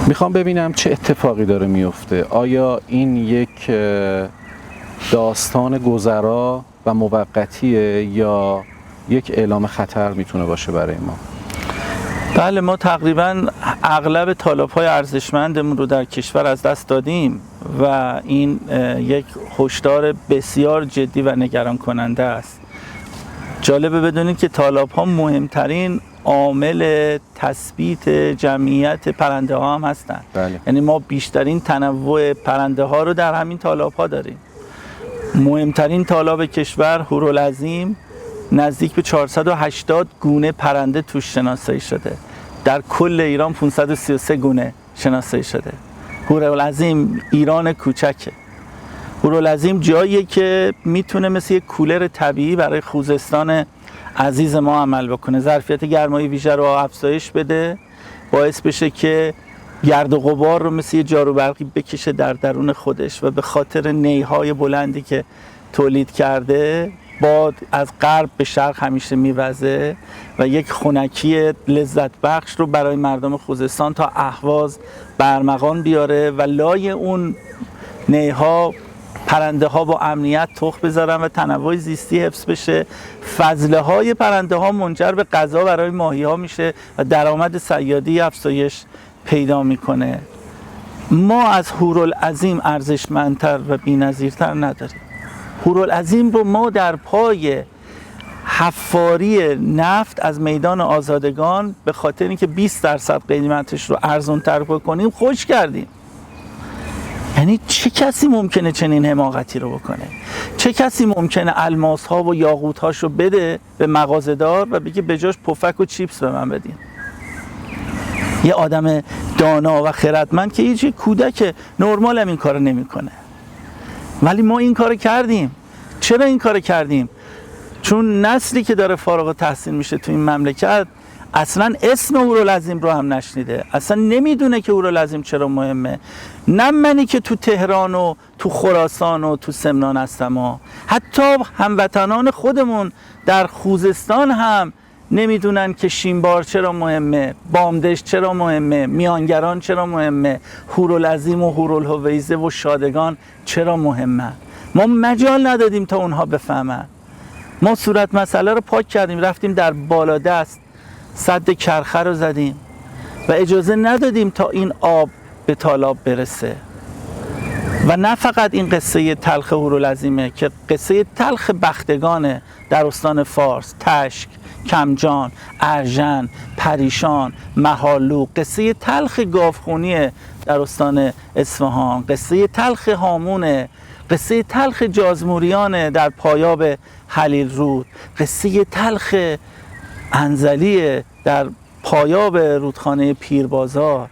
[SPEAKER 1] میخوام ببینم چه اتفاقی داره میفته. آیا این یک داستان گذرا و موقتیه یا یک اعلام خطر میتونه باشه برای ما؟
[SPEAKER 2] بله، ما تقریبا اغلب تالاب‌های ارزشمندمون رو در کشور از دست دادیم و این یک هشدار بسیار جدی و نگران کننده است. جالبه بدونید که تالاب‌ها مهمترین عامل تثبیت جمعیت پرنده ها هم هستند.
[SPEAKER 1] بله.
[SPEAKER 2] یعنی ما بیشترین تنوع پرنده ها رو در همین تالاب‌ها داریم. مهمترین تالاب کشور هورالعظیم نزدیک به 480 گونه پرنده توش شناسایی شده. در کل ایران 533 گونه شناسایی شده. هورالعظیم ایران کوچکه. هورالعظیم جاییه که میتونه مثل یک کولر طبیعی برای خوزستان عزیز ما عمل بکنه. ظرفیت گرمای ویژه رو افزایش بده، باعث بشه که گرد و غبار رو مثل یه جارو برقی بکشه در درون خودش و به خاطر نیهای بلندی که تولید کرده باد از غرب به شرق همیشه میوزه و یک خنکی لذت بخش رو برای مردم خوزستان تا اهواز برمغان بیاره و لای اون نیها پرنده ها با امنیت تخم بذارن و تنوع زیستی حفظ بشه. فضله های پرنده ها منجر به غذا برای ماهی ها میشه و درآمد صیادی افزایش پیدا میکنه. ما از هورالعظیم ارزشمندتر و بی‌نظیرتر نداریم. هورالعظیم رو ما در پای حفاری نفت از میدان آزادگان به خاطر اینکه 20% قیمتش رو ارزان‌تر بکنیم خوش کردیم. یعنی چه کسی ممکنه چنین حماقتی رو بکنه؟ چه کسی ممکنه الماس ها و یاقوت هاش رو بده به مغازه‌دار و بگه بجاش پفک و چیپس به من بدین؟ یه آدم دانا و خردمند که هیچ کودک نرمال هم این کارو نمیکنه. ولی ما این کارو کردیم. چرا این کارو کردیم؟ چون نسلی که داره فارغ التحصیل میشه تو این مملکت اصلا اسم هورالعظیم رو هم نشنیده، اصلا نمیدونه که هورالعظیم چرا مهمه. نه منی که تو تهران و تو خراسان و تو سمنان هستم، حتی هموطنان خودمون در خوزستان هم نمیدونن که شینبار چرا مهمه، بامدشت چرا مهمه، میانگران چرا مهمه، هورالعظیم و هورالهویزه و شادگان چرا مهمه. ما مجال ندادیم تا اونها بفهمن. ما صورت مسئله رو پاک کردیم، رفتیم در بالادست سد کرخه رو زدیم و اجازه ندادیم تا این آب به تالاب برسه. و نه فقط این قصه تلخ هورالعظیمه که قصه تلخ بختگانه در استان فارس، تشک، کمجان، ارژن، پریشان، مهالو، قصه تلخ گاوخونی در استان اصفهان، قصه تلخ هامونه، قصه تلخ جازموریان در پایاب خلیل رود، قصه تلخ انزلی در پایاب رودخانه پیربازار،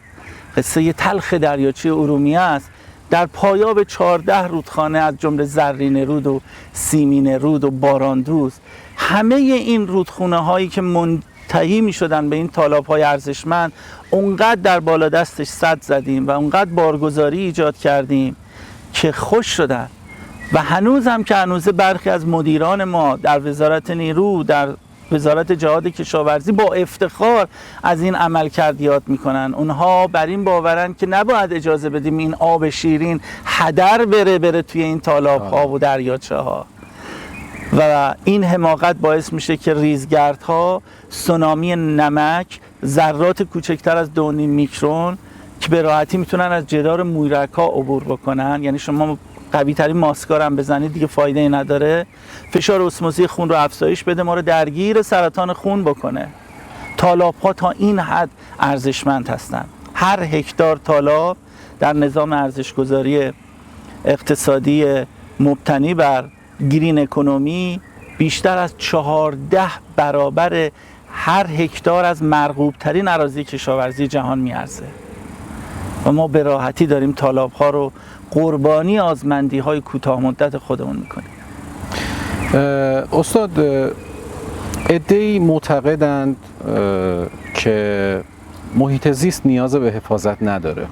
[SPEAKER 2] قصه تلخ دریاچه ارومیه است در پایاب 14 رودخانه از جمله زرین رود و سیمین رود و باراندوز. همه این رودخونه هایی که منتهی می شدن به این تالاب های ارزشمند اونقدر در بالادستش سد زدیم و اونقدر بارگذاری ایجاد کردیم که خوش شدن. و هنوز هم که هنوز برخی از مدیران ما در وزارت نیرو، در وزارت جهاد کشاورزی با افتخار از این عملکرد یاد میکنن. اونها بر این باورن که نباید اجازه بدیم این آب شیرین هدر بره توی این تالاب ها و دریاچه ها. و این حماقت باعث میشه که ریزگردها، سونامی نمک، ذرات کوچکتر از 2.5 میکرون که به راحتی میتونن از جدار مویرک‌ها عبور بکنن، یعنی شما قوی ترین ماسکار هم بزنید دیگه فایده ای نداره، فشار اسموزی خون رو افزایش بده، ما رو درگیر سرطان خون بکنه. تالاب ها تا این حد ارزشمند هستن. هر هکتار تالاب در نظام ارزشگذاری اقتصادی مبتنی بر گرین اکونومی بیشتر از 14 برابر هر هکتار از مرغوب ترین اراضی کشاورزی جهان میارزه. و ما به راحتی داریم تالاب ها رو قربانی آزمندی های کوتاه مدت خودمون میکنیم.
[SPEAKER 1] استاد، عده‌ای معتقدند که محیط زیست نیاز به حفاظت نداره،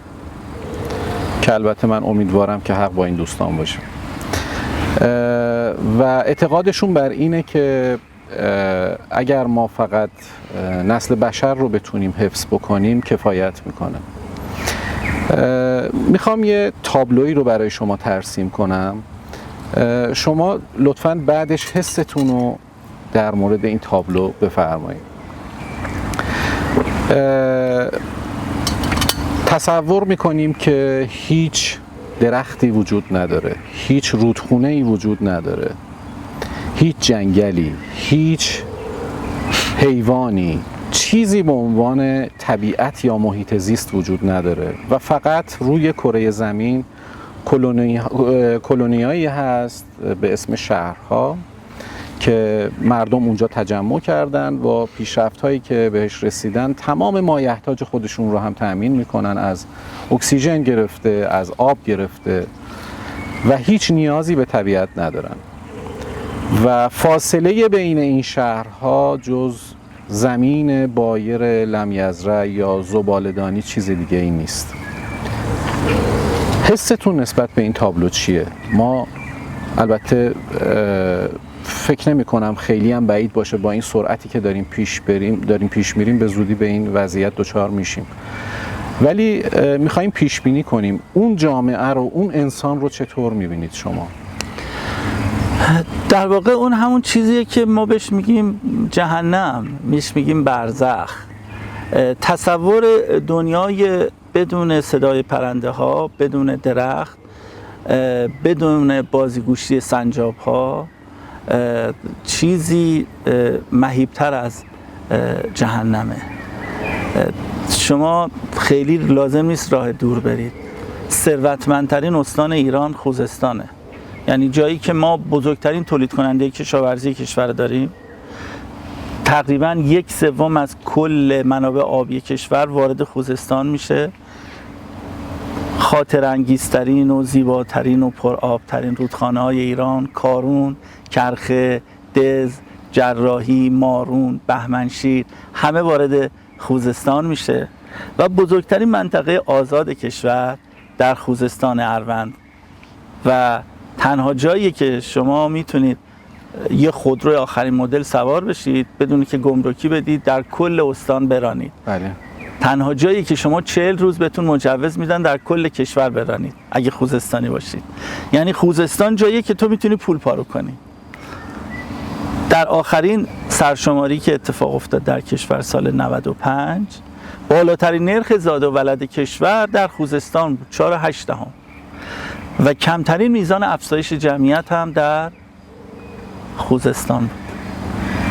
[SPEAKER 1] که البته من امیدوارم که حق با این دوستان باشه و اعتقادشون بر اینه که اگر ما فقط نسل بشر رو بتونیم حفظ بکنیم کفایت میکنه. میخوام یه تابلویی رو برای شما ترسیم کنم. شما لطفاً بعدش حستون رو در مورد این تابلو بفرمایید. تصور میکنیم که هیچ درختی وجود نداره، هیچ رودخونه‌ای وجود نداره، هیچ جنگلی، هیچ حیوانی، چیزی به عنوان طبیعت یا محیط زیست وجود نداره و فقط روی کره زمین کلونیایی هست به اسم شهرها که مردم اونجا تجمع کردن و پیشرفت‌هایی که بهش رسیدن تمام مایحتاج خودشون رو هم تأمین میکنن، از اکسیژن گرفته، از آب گرفته و هیچ نیازی به طبیعت ندارن و فاصله بین این شهرها جز زمین بایر لمیزرع یا زباله‌دانی چیز دیگه ای نیست. حستون نسبت به این تابلو چیه؟ ما البته فکر نمی کنم خیلی هم بعید باشه با این سرعتی که داریم پیش میریم به زودی به این وضعیت دچار میشیم، ولی میخوایم پیش بینی کنیم اون جامعه رو، اون انسان رو چطور میبینید شما؟
[SPEAKER 2] در واقع اون همون چیزیه که ما بهش میگیم جهنم، میگیم برزخ. تصور دنیای بدون صدای پرنده ها، بدون درخت، بدون بازیگوشی سنجاب ها چیزی مهیبتر از جهنمه. شما خیلی لازم نیست راه دور برید. ثروتمندترین استان ایران خوزستانه، یعنی جایی که ما بزرگترین تولید کننده کشاورزی کشور داریم. تقریباً 1/3 از کل منابع آبی کشور وارد خوزستان میشه. خاطر انگیزترین و زیباترین و پرآبترین رودخانه های ایران، کارون، کرخه، دز، جراحی، مارون، بهمنشیر، همه وارد خوزستان میشه و بزرگترین منطقه آزاد کشور در خوزستان اروند و تنها جایی که شما میتونید یه خودروی آخرین مدل سوار بشید بدون که گمرکی بدید در کل استان برانید.
[SPEAKER 1] بله.
[SPEAKER 2] تنها جایی که شما 40 روز بهتون مجوز میدن در کل کشور برانید اگه خوزستانی باشید. یعنی خوزستان جایی که تو میتونی پول پارو کنی. در آخرین سرشماری که اتفاق افتاد در کشور سال 95 بالاترین نرخ زاد و ولد کشور در خوزستان بود، 4.8 و کمترین میزان افزایش جمعیت هم در خوزستان بود.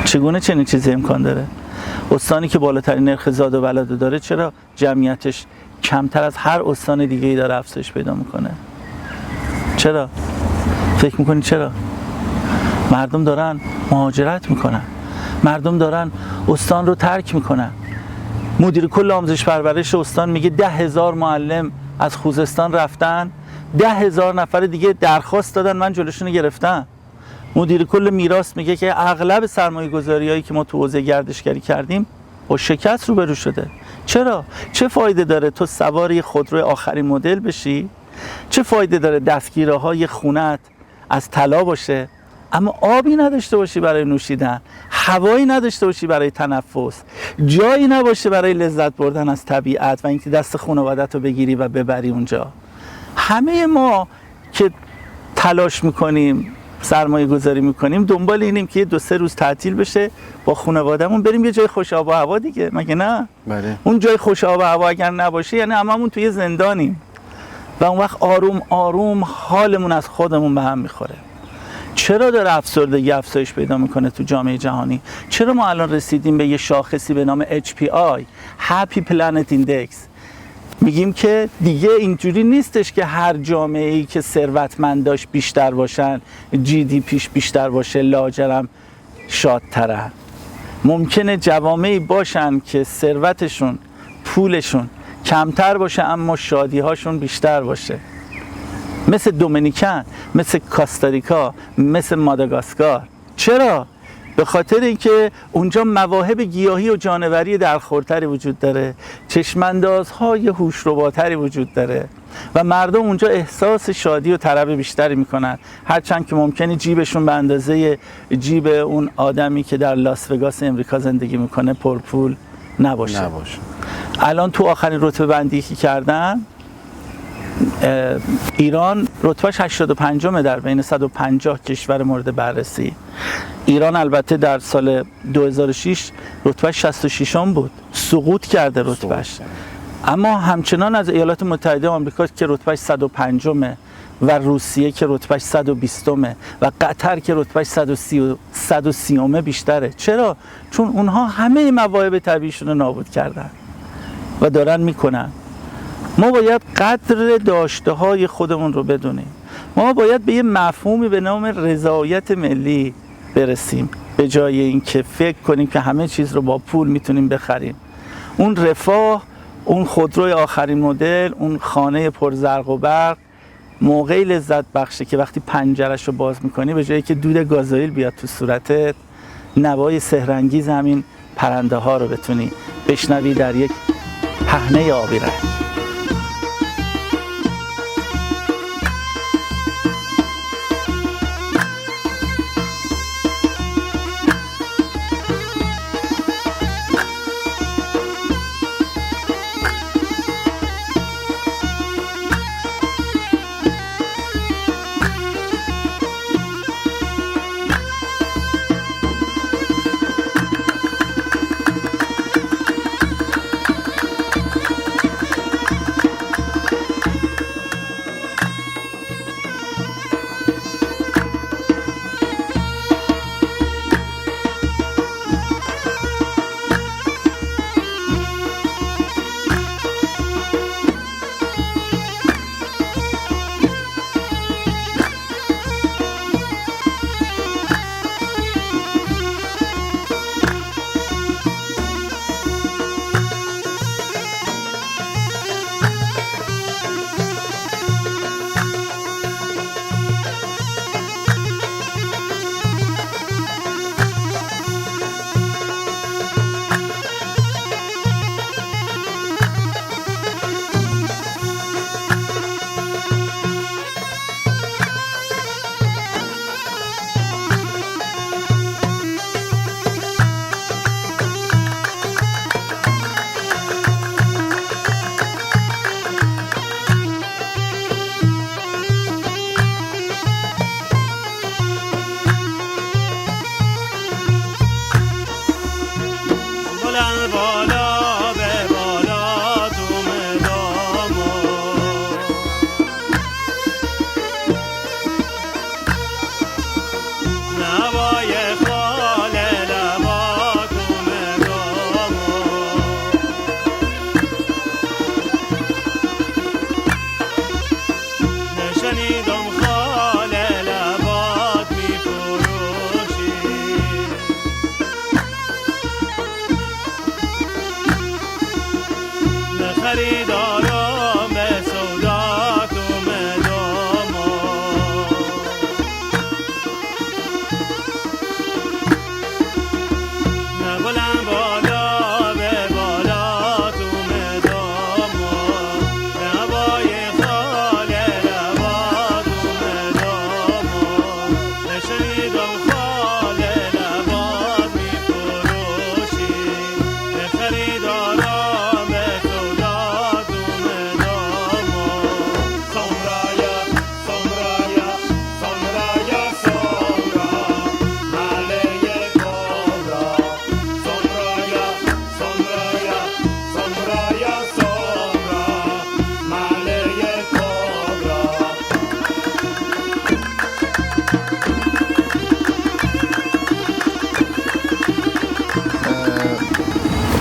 [SPEAKER 2] چگونه چنین چیزی امکان داره؟ استانی که بالاترین نرخ زاد و ولد داره چرا جمعیتش کمتر از هر استان دیگه‌ای داره افزایش پیدا میکنه؟ چرا؟ فکر میکنید چرا؟ مردم دارن مهاجرت میکنن، مردم دارن استان رو ترک میکنن. مدیر کل آموزش پرورش استان میگه 10,000 معلم از خوزستان رفتن، 10,000 نفر دیگه درخواست دادن، من جلوشون رو گرفتم. مدیر کل میراث میگه که اغلب سرمایه‌گذاری‌هایی که ما تو حوزه گردشگری کردیم با شکست روبرو شده. چرا؟ چه فایده داره تو سوار یه خودروی آخرین مدل بشی؟ چه فایده داره دستگیره‌های خونت از طلا باشه اما آبی نداشته باشی برای نوشیدن، هوایی نداشته باشی برای تنفس، جایی نباشه برای لذت بردن از طبیعت و اینکه دست خانوادت رو بگیری و ببری اونجا؟ همه ما که تلاش میکنیم، سرمایه گذاری میکنیم، دنبال اینیم که 2-3 روز تعطیل بشه با خانوادهمون بریم یه جای خوش آب و هوا دیگه، مگه نه؟
[SPEAKER 1] بله.
[SPEAKER 2] اون جای خوش آب و هوا اگر نباشه یعنی هممون توی زندانیم و اون وقت آروم آروم حالمون از خودمون به هم میخوره. چرا داره افسردگی افزایش پیدا میکنه تو جامعه جهانی؟ چرا ما الان رسیدیم به یه شاخصی به نام HPI Happy Planet Index؟ میگیم که دیگه اینجوری نیستش که هر جامعه‌ای که ثروتمنداش بیشتر باشن، GDPش بیشتر باشه، لاجرم شادترن. ممکنه جوامعی باشن که ثروتشون، پولشون کمتر باشه اما شادی‌هاشون بیشتر باشه. مثل دومینیکن، مثل کاستاریکا، مثل ماداگاسکار. چرا؟ به خاطر اینکه اونجا مواهب گیاهی و جانوری درخورتری وجود داره، چشماندازهای هوشرباتری وجود داره و مردم اونجا احساس شادی و طرب بیشتری میکنن، هرچند که ممکنه جیبشون به اندازه جیب اون آدمی که در لاس وگاس امریکا زندگی میکنه پرپول نباشه. الان تو آخرین رتبه بندی که کردن، ایران رتبهش 85 در بین 150 کشور مورد بررسی. ایران البته در سال 2006 رتبهش 66 بود، سقوط کرده رتبهش، اما همچنان از ایالات متحده آمریکا که رتبهش 105 و روسیه که رتبهش 120 و قطر که رتبهش 130 بیشتره. چرا؟ چون اونها همه مواهب طبیعیشون رو نابود کردن و دارن میکنن. ما باید قدر داشته های خودمون رو بدونیم. ما باید به یه مفهومی به نام رضایت ملی برسیم، به جای اینکه فکر کنیم که همه چیز رو با پول میتونیم بخریم. اون رفاه، اون خودروی آخرین مدل، اون خانه پرزرق و برق موقعی لذت بخشه که وقتی پنجرش رو باز میکنی به جایی که دود گازوئیل بیاد تو صورتت، نوای سحرانگیز همین پرنده ها رو بتونی بشنوی در یک پهنه آبی رنگ.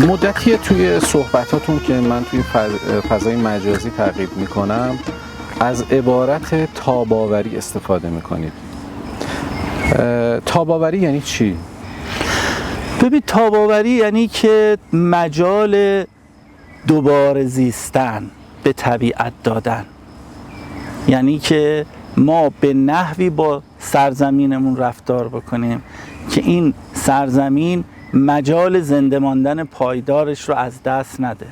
[SPEAKER 1] مدتیه توی صحبتاتون که من توی فضای مجازی تعقیب میکنم از عبارت تاباوری استفاده میکنید. تاباوری یعنی چی؟
[SPEAKER 2] ببین، تاباوری یعنی که مجال دوباره زیستن، به طبیعت دادن، یعنی که ما به نحوی با سرزمینمون رفتار بکنیم که این سرزمین مجال زنده ماندن پایدارش رو از دست نده.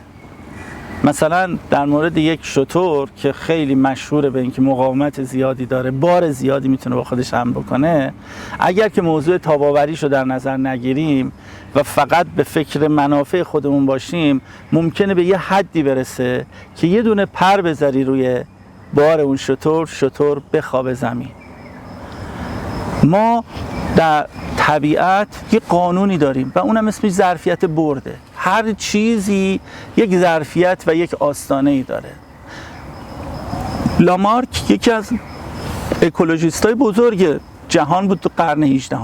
[SPEAKER 2] مثلا در مورد یک شتر که خیلی مشهوره به اینکه مقاومت زیادی داره، بار زیادی میتونه با خودش حمل بکنه، اگر که موضوع تاب‌آوریش رو در نظر نگیریم و فقط به فکر منافع خودمون باشیم، ممکنه به یه حدی برسه که یه دونه پر بذاری روی بار اون شتر بخوابه زمین. ما در طبیعت یه قانونی داریم و اونم اسمش ظرفیت برده. هر چیزی یک ظرفیت و یک آستانه‌ای داره. لامارک یکی از اکولوژیستای بزرگ جهان بود تو قرن 18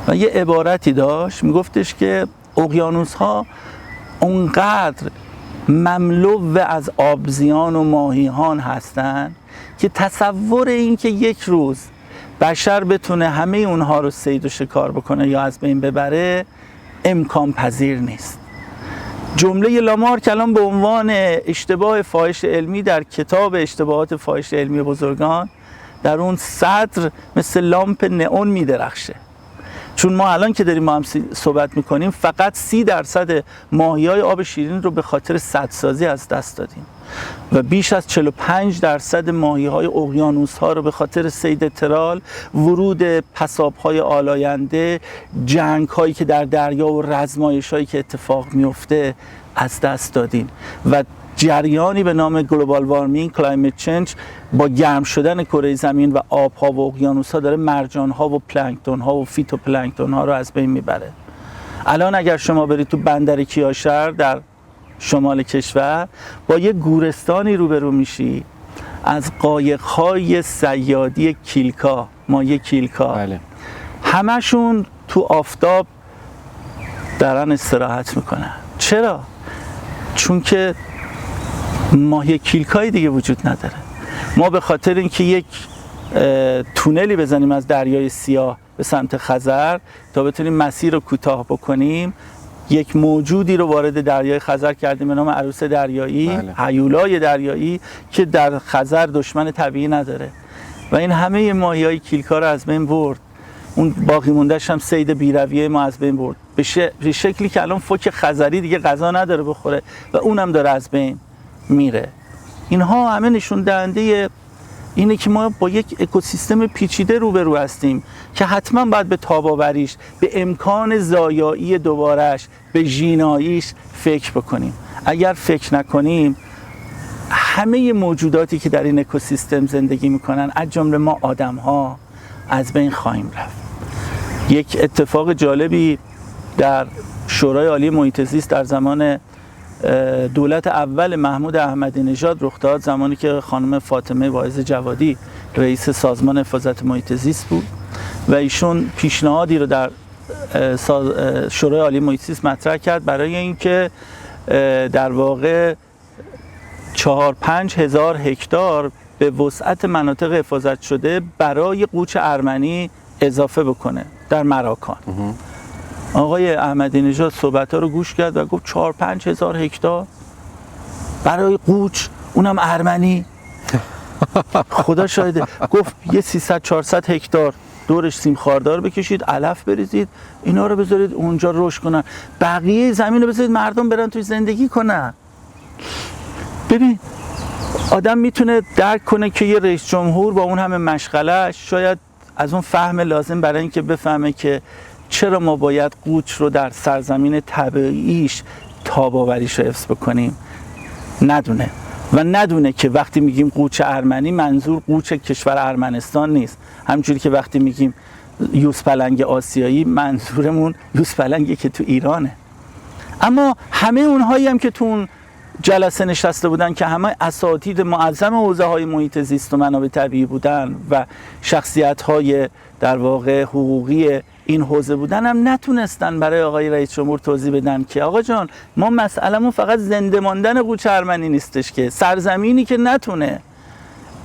[SPEAKER 2] و یه عبارتی داشت، میگفتش که اقیانوس‌ها اونقدر مملو از آبزیان و ماهیان هستن که تصور این که یک روز بشر بتونه همه اونها رو صید و شکار بکنه یا از بین ببره امکان پذیر نیست. جمله لامارک الان به عنوان اشتباه فاحش علمی در کتاب اشتباهات فاحش علمی بزرگان در اون صدر مثل لامپ نئون میدرخشه. چون ما الان که داریم ما هم صحبت میکنیم فقط 30% ماهی‌های آب شیرین رو به خاطر سدسازی از دست دادیم و بیش از 45% ماهی‌های اقیانوس‌ها رو به خاطر صید ترال، ورود پساب‌های آلاینده، جنگ‌هایی که در دریا و رزمایش‌هایی که اتفاق میفته از دست دادیم و جریانی به نام گلوبال وارمینگ، کلایمت چنج با گرم شدن کره زمین و آب‌ها و اقیانوس‌ها داره مرجان‌ها و پلانکتون‌ها و فیتوپلانکتون‌ها رو از بین میبره. الان اگر شما برید تو بندر کیاشر در شمال کشور با یه گورستانی روبرو میشی از قایق‌های صیادی کیلکا، ماهی کیلکا.
[SPEAKER 1] بله.
[SPEAKER 2] همشون تو آفتاب دارن استراحت میکنن. چرا؟ چون که ماهی کیلکای دیگه وجود نداره. ما به خاطر اینکه یک تونلی بزنیم از دریای سیاه به سمت خزر تا بتونیم مسیر رو کوتاه بکنیم، یک موجودی رو وارد دریای خزر کردیم به نام عروس دریایی،
[SPEAKER 1] بله.
[SPEAKER 2] هیولای دریایی که در خزر دشمن طبیعی نداره و این همه ماهی‌های کیلکا رو از بین برد. اون باقی مونده‌اش هم صید بی‌رویه ما از بین برد به شکلی که الان فوک خزری دیگه غذا نداره بخوره و اونم داره از بین میره. اینها همه نشون دهنده اینه که ما با یک اکوسیستم پیچیده روبرو هستیم که حتما باید به تاب‌آوریش، به امکان زایایی دوبارش، به ژیناییش فکر بکنیم. اگر فکر نکنیم همه موجوداتی که در این اکوسیستم زندگی میکنن از جمله ما آدم‌ها از بین خواهیم رفت. یک اتفاق جالبی در شورای عالی محیط زیست در زمان دولت اول محمود احمدی نژاد رخ داد، زمانی که خانم فاطمه واعظ جوادی رئیس سازمان حفاظت محیط زیست بود و ایشون پیشنهادی رو در شورای عالی محیط زیست مطرح کرد برای اینکه در واقع 4-5 هزار هکتار به وسعت مناطق حفاظت شده برای قوچ ارمنی اضافه بکنه در مراکان. آقای احمدی نژاد صحبت‌ها رو گوش کرد و گفت 4-5 هزار هکتار برای قوچ، اونم ارمنی. خدا شاهده. گفت یه 300-400 هکتار دورش سیم خاردار بکشید، علف بریزید، اینا رو بذارید اونجا رشد کنن، بقیه زمین رو بذارید مردم برن توی زندگی کنن. ببین آدم میتونه درک کنه که یه رئیس جمهور با اون همه مشغله‌اش شاید از اون فهم لازم برای اینکه بفهمه که چرا ما باید قوچ رو در سرزمین طبیعیش تاب‌آوریش رو حفظ بکنیم ندونه و ندونه که وقتی میگیم قوچ ارمنی منظور قوچ کشور ارمنستان نیست، همونجوری که وقتی میگیم یوزپلنگ آسیایی منظورمون یوزپلنگی که تو ایرانه. اما همه اونهایی هم که تو اون جلسه نشسته بودن که همه اساتید معظم حوزه‌های محیط زیست و منابع طبیعی بودن و شخصیت‌های در واقع حقوقی این حوزه بودن هم نتونستن برای آقای رئیس جمهور توضیح بدن که آقا جان ما مسئله‌مون فقط زنده ماندن قوچ ارمنی نیستش، که سرزمینی که نتونه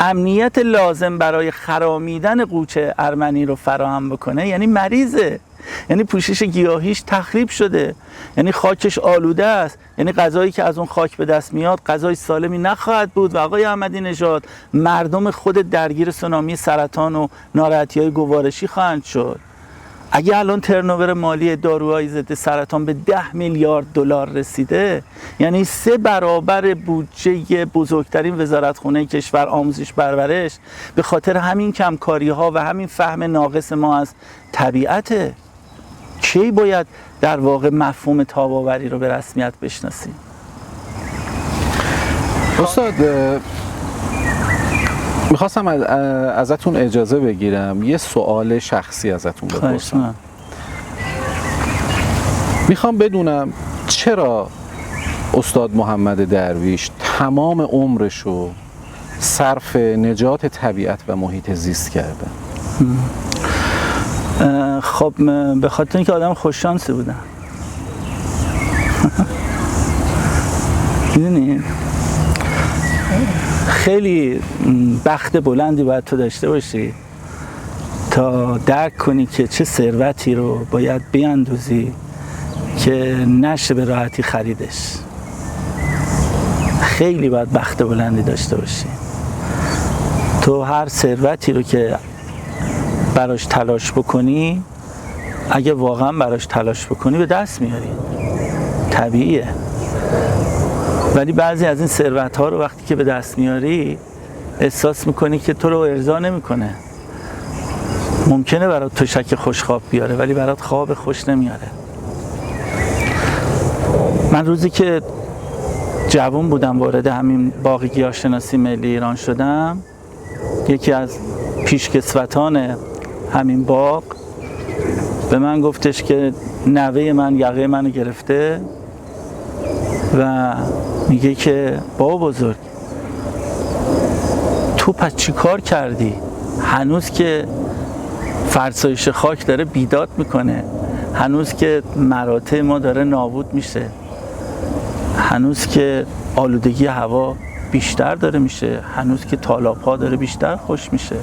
[SPEAKER 2] امنیت لازم برای خرامیدن قوچ ارمنی رو فراهم بکنه یعنی مریضه، یعنی پوشش گیاهیش تخریب شده، یعنی خاکش آلوده است، یعنی غذایی که از اون خاک به دست میاد غذای سالمی نخواهد بود و آقای احمدی نژاد مردم خود درگیر سونامی سرطان و ناراحتی‌های گوارشی خواهند شد. اگه الان ترنوور مالی داروهای ضد سرطان به 10 میلیارد دلار رسیده، یعنی 3 برابر بودجه بزرگترین وزارتخونه کشور آموزش پرورش به خاطر همین کمکاری ها و همین فهم ناقص ما از طبیعته. کی باید در واقع مفهوم تاب‌آوری رو به رسمیت بشناسیم؟
[SPEAKER 1] استاد میخواستم ازتون اجازه بگیرم یه سوال شخصی ازتون بپرسم. میخوام بدونم چرا استاد محمد درویش تمام عمرشو صرف نجات طبیعت و محیط زیست کرده؟
[SPEAKER 2] خب به خاطر اینکه آدم خوششانسی بودم. میدونی خیلی بخت بلندی باید تو داشته باشی تا درک کنی که چه ثروتی رو باید بیندوزی که نشه به راحتی خریدش. خیلی باید بخت بلندی داشته باشی. تو هر ثروتی رو که براش تلاش بکنی، اگه واقعا براش تلاش بکنی به دست میاری، طبیعیه. ولی بعضی از این ثروت ها رو وقتی که به دست میاری احساس میکنی که تو رو ارضا نمیکنه. ممکنه برات تشک خوشخواب بیاره ولی برات خواب خوش نمیاره. من روزی که جوان بودم وارد همین باغ گیاهشناسی ملی ایران شدم، یکی از پیشکسوتان همین باغ به من گفتش که نوه من یقه منو گرفته و میگه که بابا بزرگ تو پس چی کار کردی؟ هنوز که فرسایش خاک داره بیداد میکنه، هنوز که مراتع ما داره نابود میشه، هنوز که آلودگی هوا بیشتر داره میشه، هنوز که تالاب‌ها داره بیشتر خوش میشه.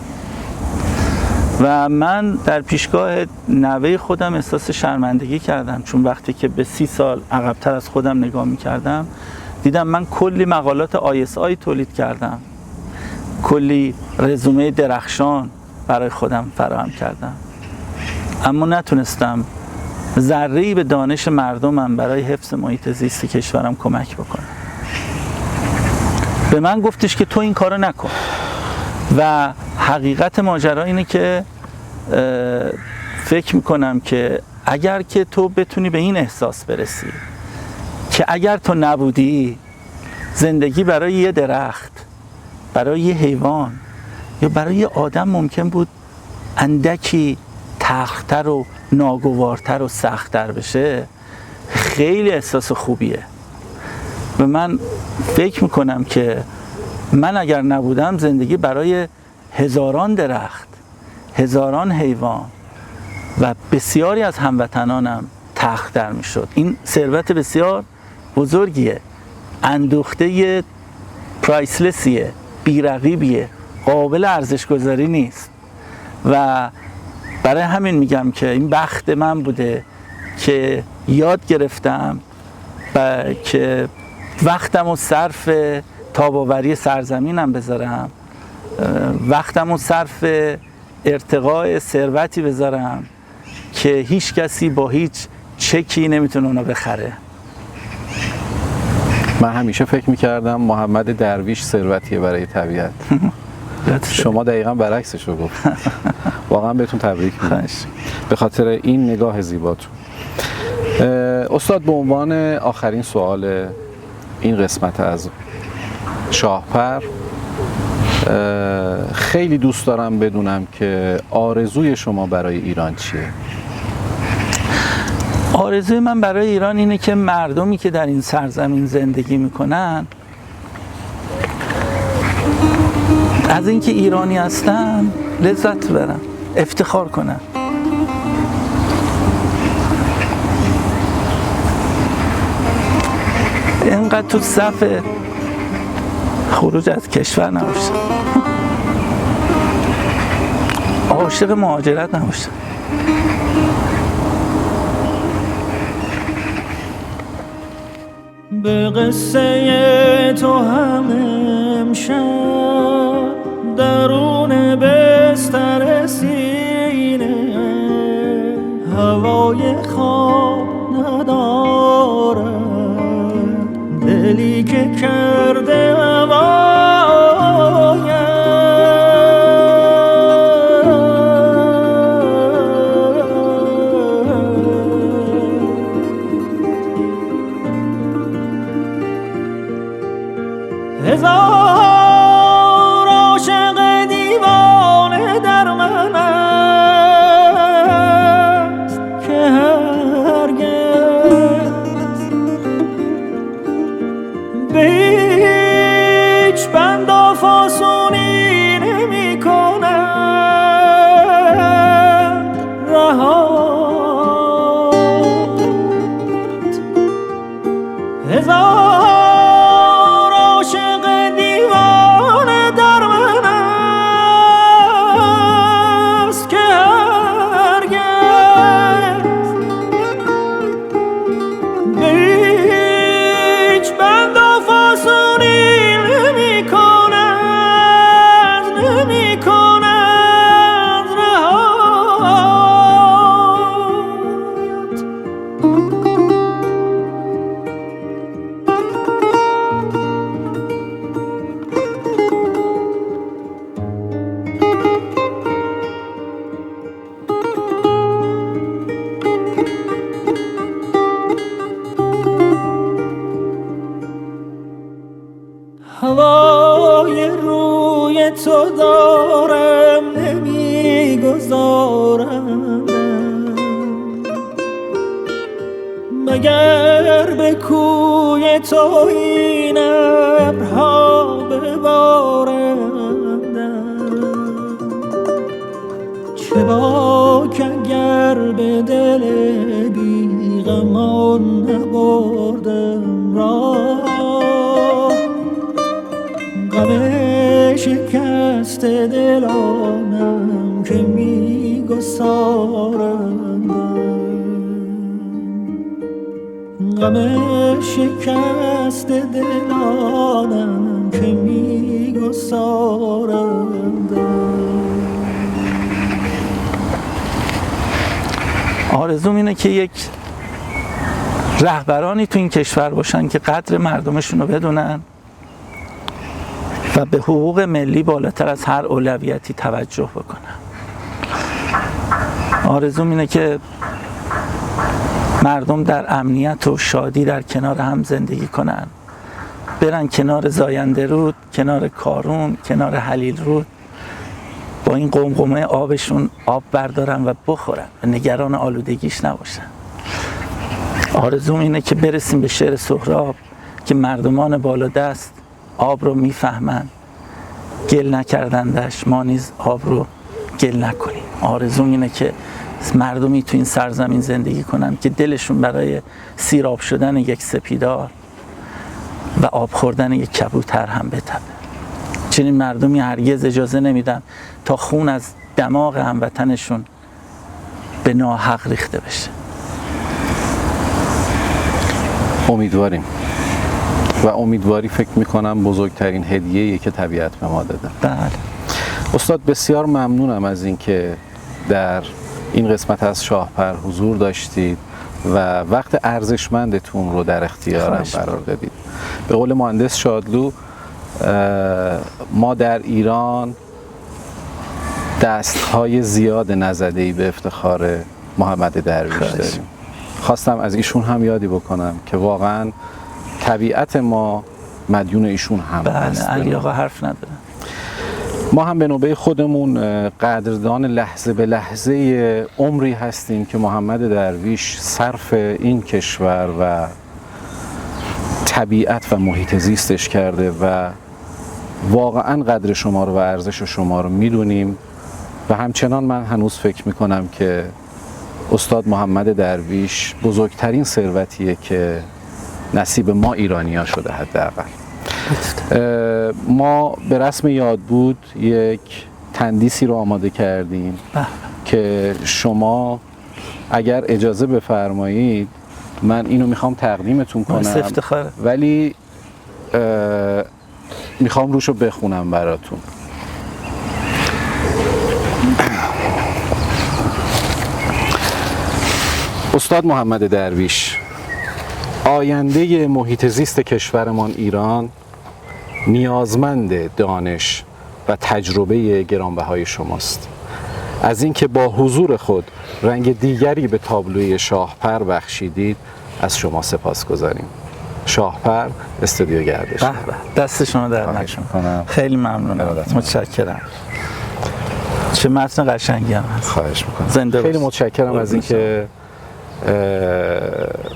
[SPEAKER 2] و من در پیشگاه نوه خودم احساس شرمندگی کردم، چون وقتی که به 30 سال عقب‌تر از خودم نگاه میکردم دیدم من کلی مقالات ISI تولید کردم، کلی رزومه درخشان برای خودم فراهم کردم، اما نتونستم ذره‌ای به دانش مردمم برای حفظ محیط زیست کشورم کمک بکنم. به من گفتش که تو این کارو نکن. و حقیقت ماجرا اینه که فکر میکنم که اگر که تو بتونی به این احساس برسی که اگر تو نبودی زندگی برای یه درخت، برای یه حیوان یا برای یه آدم ممکن بود اندکی تلختر و ناگوارتر و سخت‌تر بشه، خیلی احساس خوبیه. و من فکر میکنم که من اگر نبودم زندگی برای هزاران درخت، هزاران حیوان و بسیاری از هموطنانم تلختر میشد. این ثروت بسیار بزرگیه، اندوخته پرایسلسیه، بی‌رقیبیه، قابل ارزش گذاری نیست. و برای همین میگم که این بخت من بوده که یاد گرفتم و که وقتم رو صرف تاب‌آوری سرزمینم بذارم، وقتم رو صرف ارتقاء ثروتی بذارم که هیچ کسی با هیچ چکی نمیتونه اونو بخره.
[SPEAKER 1] من همیشه فکر میکردم محمد درویش ثروتیه برای طبیعت. شما دقیقا برعکسش رو گفت. واقعا بهتون تبریک میگم به خاطر این نگاه زیباتون. استاد به عنوان آخرین سوال این قسمت از شاهپر، خیلی دوست دارم بدونم که آرزوی شما برای ایران چیه؟
[SPEAKER 2] آرزوی من برای ایران اینه که مردمی که در این سرزمین زندگی میکنن از اینکه ایرانی هستن لذت برن، افتخار کنن. اینقدر تو صف خروج از کشور نباشن، عاشق مهاجرت نباشن.
[SPEAKER 3] به قصه تو هم امشب درون بستر سینه جای خواب ندارم، دلی که کرده هزار عاشق دیوانه در من است که هرگز به هیچ بند و فاسونی نمی کند رهات. هزار هوای روی تو دارم نمیگذارم، مگر به کوی تو این ابرها ببارند. چه باک اگر به دل بیغمان نبردم راه، غم شکست دلانم که میگسارند، غم شکست دلانم که میگسارند.
[SPEAKER 2] آرزوم اینه که یک رهبرانی تو این کشور باشن که قدر مردمشون رو بدونن و به حقوق ملی بالاتر از هر اولویتی توجه بکنن. آرزوم اینه که مردم در امنیت و شادی در کنار هم زندگی کنن، برن کنار زاینده رود، کنار کارون، کنار هلیل رود، با این قمقمه آبشون آب بردارن و بخورن و نگران آلودگیش نباشن. آرزوم اینه که برسیم به شعر سهراب که مردمان بالادست آب رو میفهمن، گل نکردندش، ما نیز آب رو گل نکنیم. آرزوم اینه که مردمی تو این سرزمین زندگی کنن که دلشون برای سیراب شدن یک سپیدار و آب خوردن یک کبوتر هم بتپه. چنین مردمی هرگز اجازه نمیدن تا خون از دماغ هموطنشون به ناحق ریخته بشه.
[SPEAKER 1] امیدواریم و امیدواری فکر میکنم بزرگترین هدیه‌ایه که طبیعت به ما داده.
[SPEAKER 2] بله.
[SPEAKER 1] استاد بسیار ممنونم از اینکه در این قسمت از شاهپر حضور داشتید و وقت ارزشمندتون رو در اختیارم قرار دادید. به قول مهندس شادلو، ما در ایران دستهای زیاد نزده‌ای به افتخار محمد درویش داریم. خواستم از ایشون هم یادی بکنم که واقعا طبیعت ما مدیون ایشون هم هست.
[SPEAKER 2] علی آقا حرف نداره.
[SPEAKER 1] ما هم به نوبه خودمون قدردان لحظه به لحظه عمری هستیم که محمد درویش صرف این کشور و طبیعت و محیط زیستش کرده و واقعا قدر شما رو و ارزش شما رو میدونیم و همچنان من هنوز فکر میکنم که استاد محمد درویش بزرگترین ثروتیه که نصیب ما ایرانی‌ها شده. حداقل ما به رسم یاد بود یک تندیسی رو آماده کردیم که شما اگر اجازه بفرمایید من اینو میخوام تقدیمتون کنم،
[SPEAKER 2] افتخاره.
[SPEAKER 1] ولی میخوام روشو بخونم براتون. استاد محمد درویش، آینده محیط زیست کشورمان ایران نیازمند دانش و تجربه گرانبهای شماست. از اینکه با حضور خود رنگ دیگری به تابلوی شاهپر بخشیدید از شما سپاسگزاریم. شاهپر استودیو گردش.
[SPEAKER 2] به به، دست شما در نکنه. خیلی ممنونم، متشکرم. چه متن قشنگی هم هست.
[SPEAKER 1] خواهش میکنم.
[SPEAKER 2] زنده
[SPEAKER 1] خیلی
[SPEAKER 2] باشید.
[SPEAKER 1] متشکرم از اینکه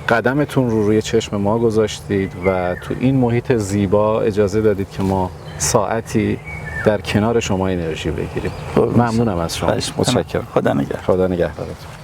[SPEAKER 1] قدمتون رو روی چشم ما گذاشتید و تو این محیط زیبا اجازه دادید که ما ساعتی در کنار شما انرژی بگیریم. ممنونم از شما.
[SPEAKER 2] متشکرم. خدا نگهدار.
[SPEAKER 1] خدا نگهدارتون.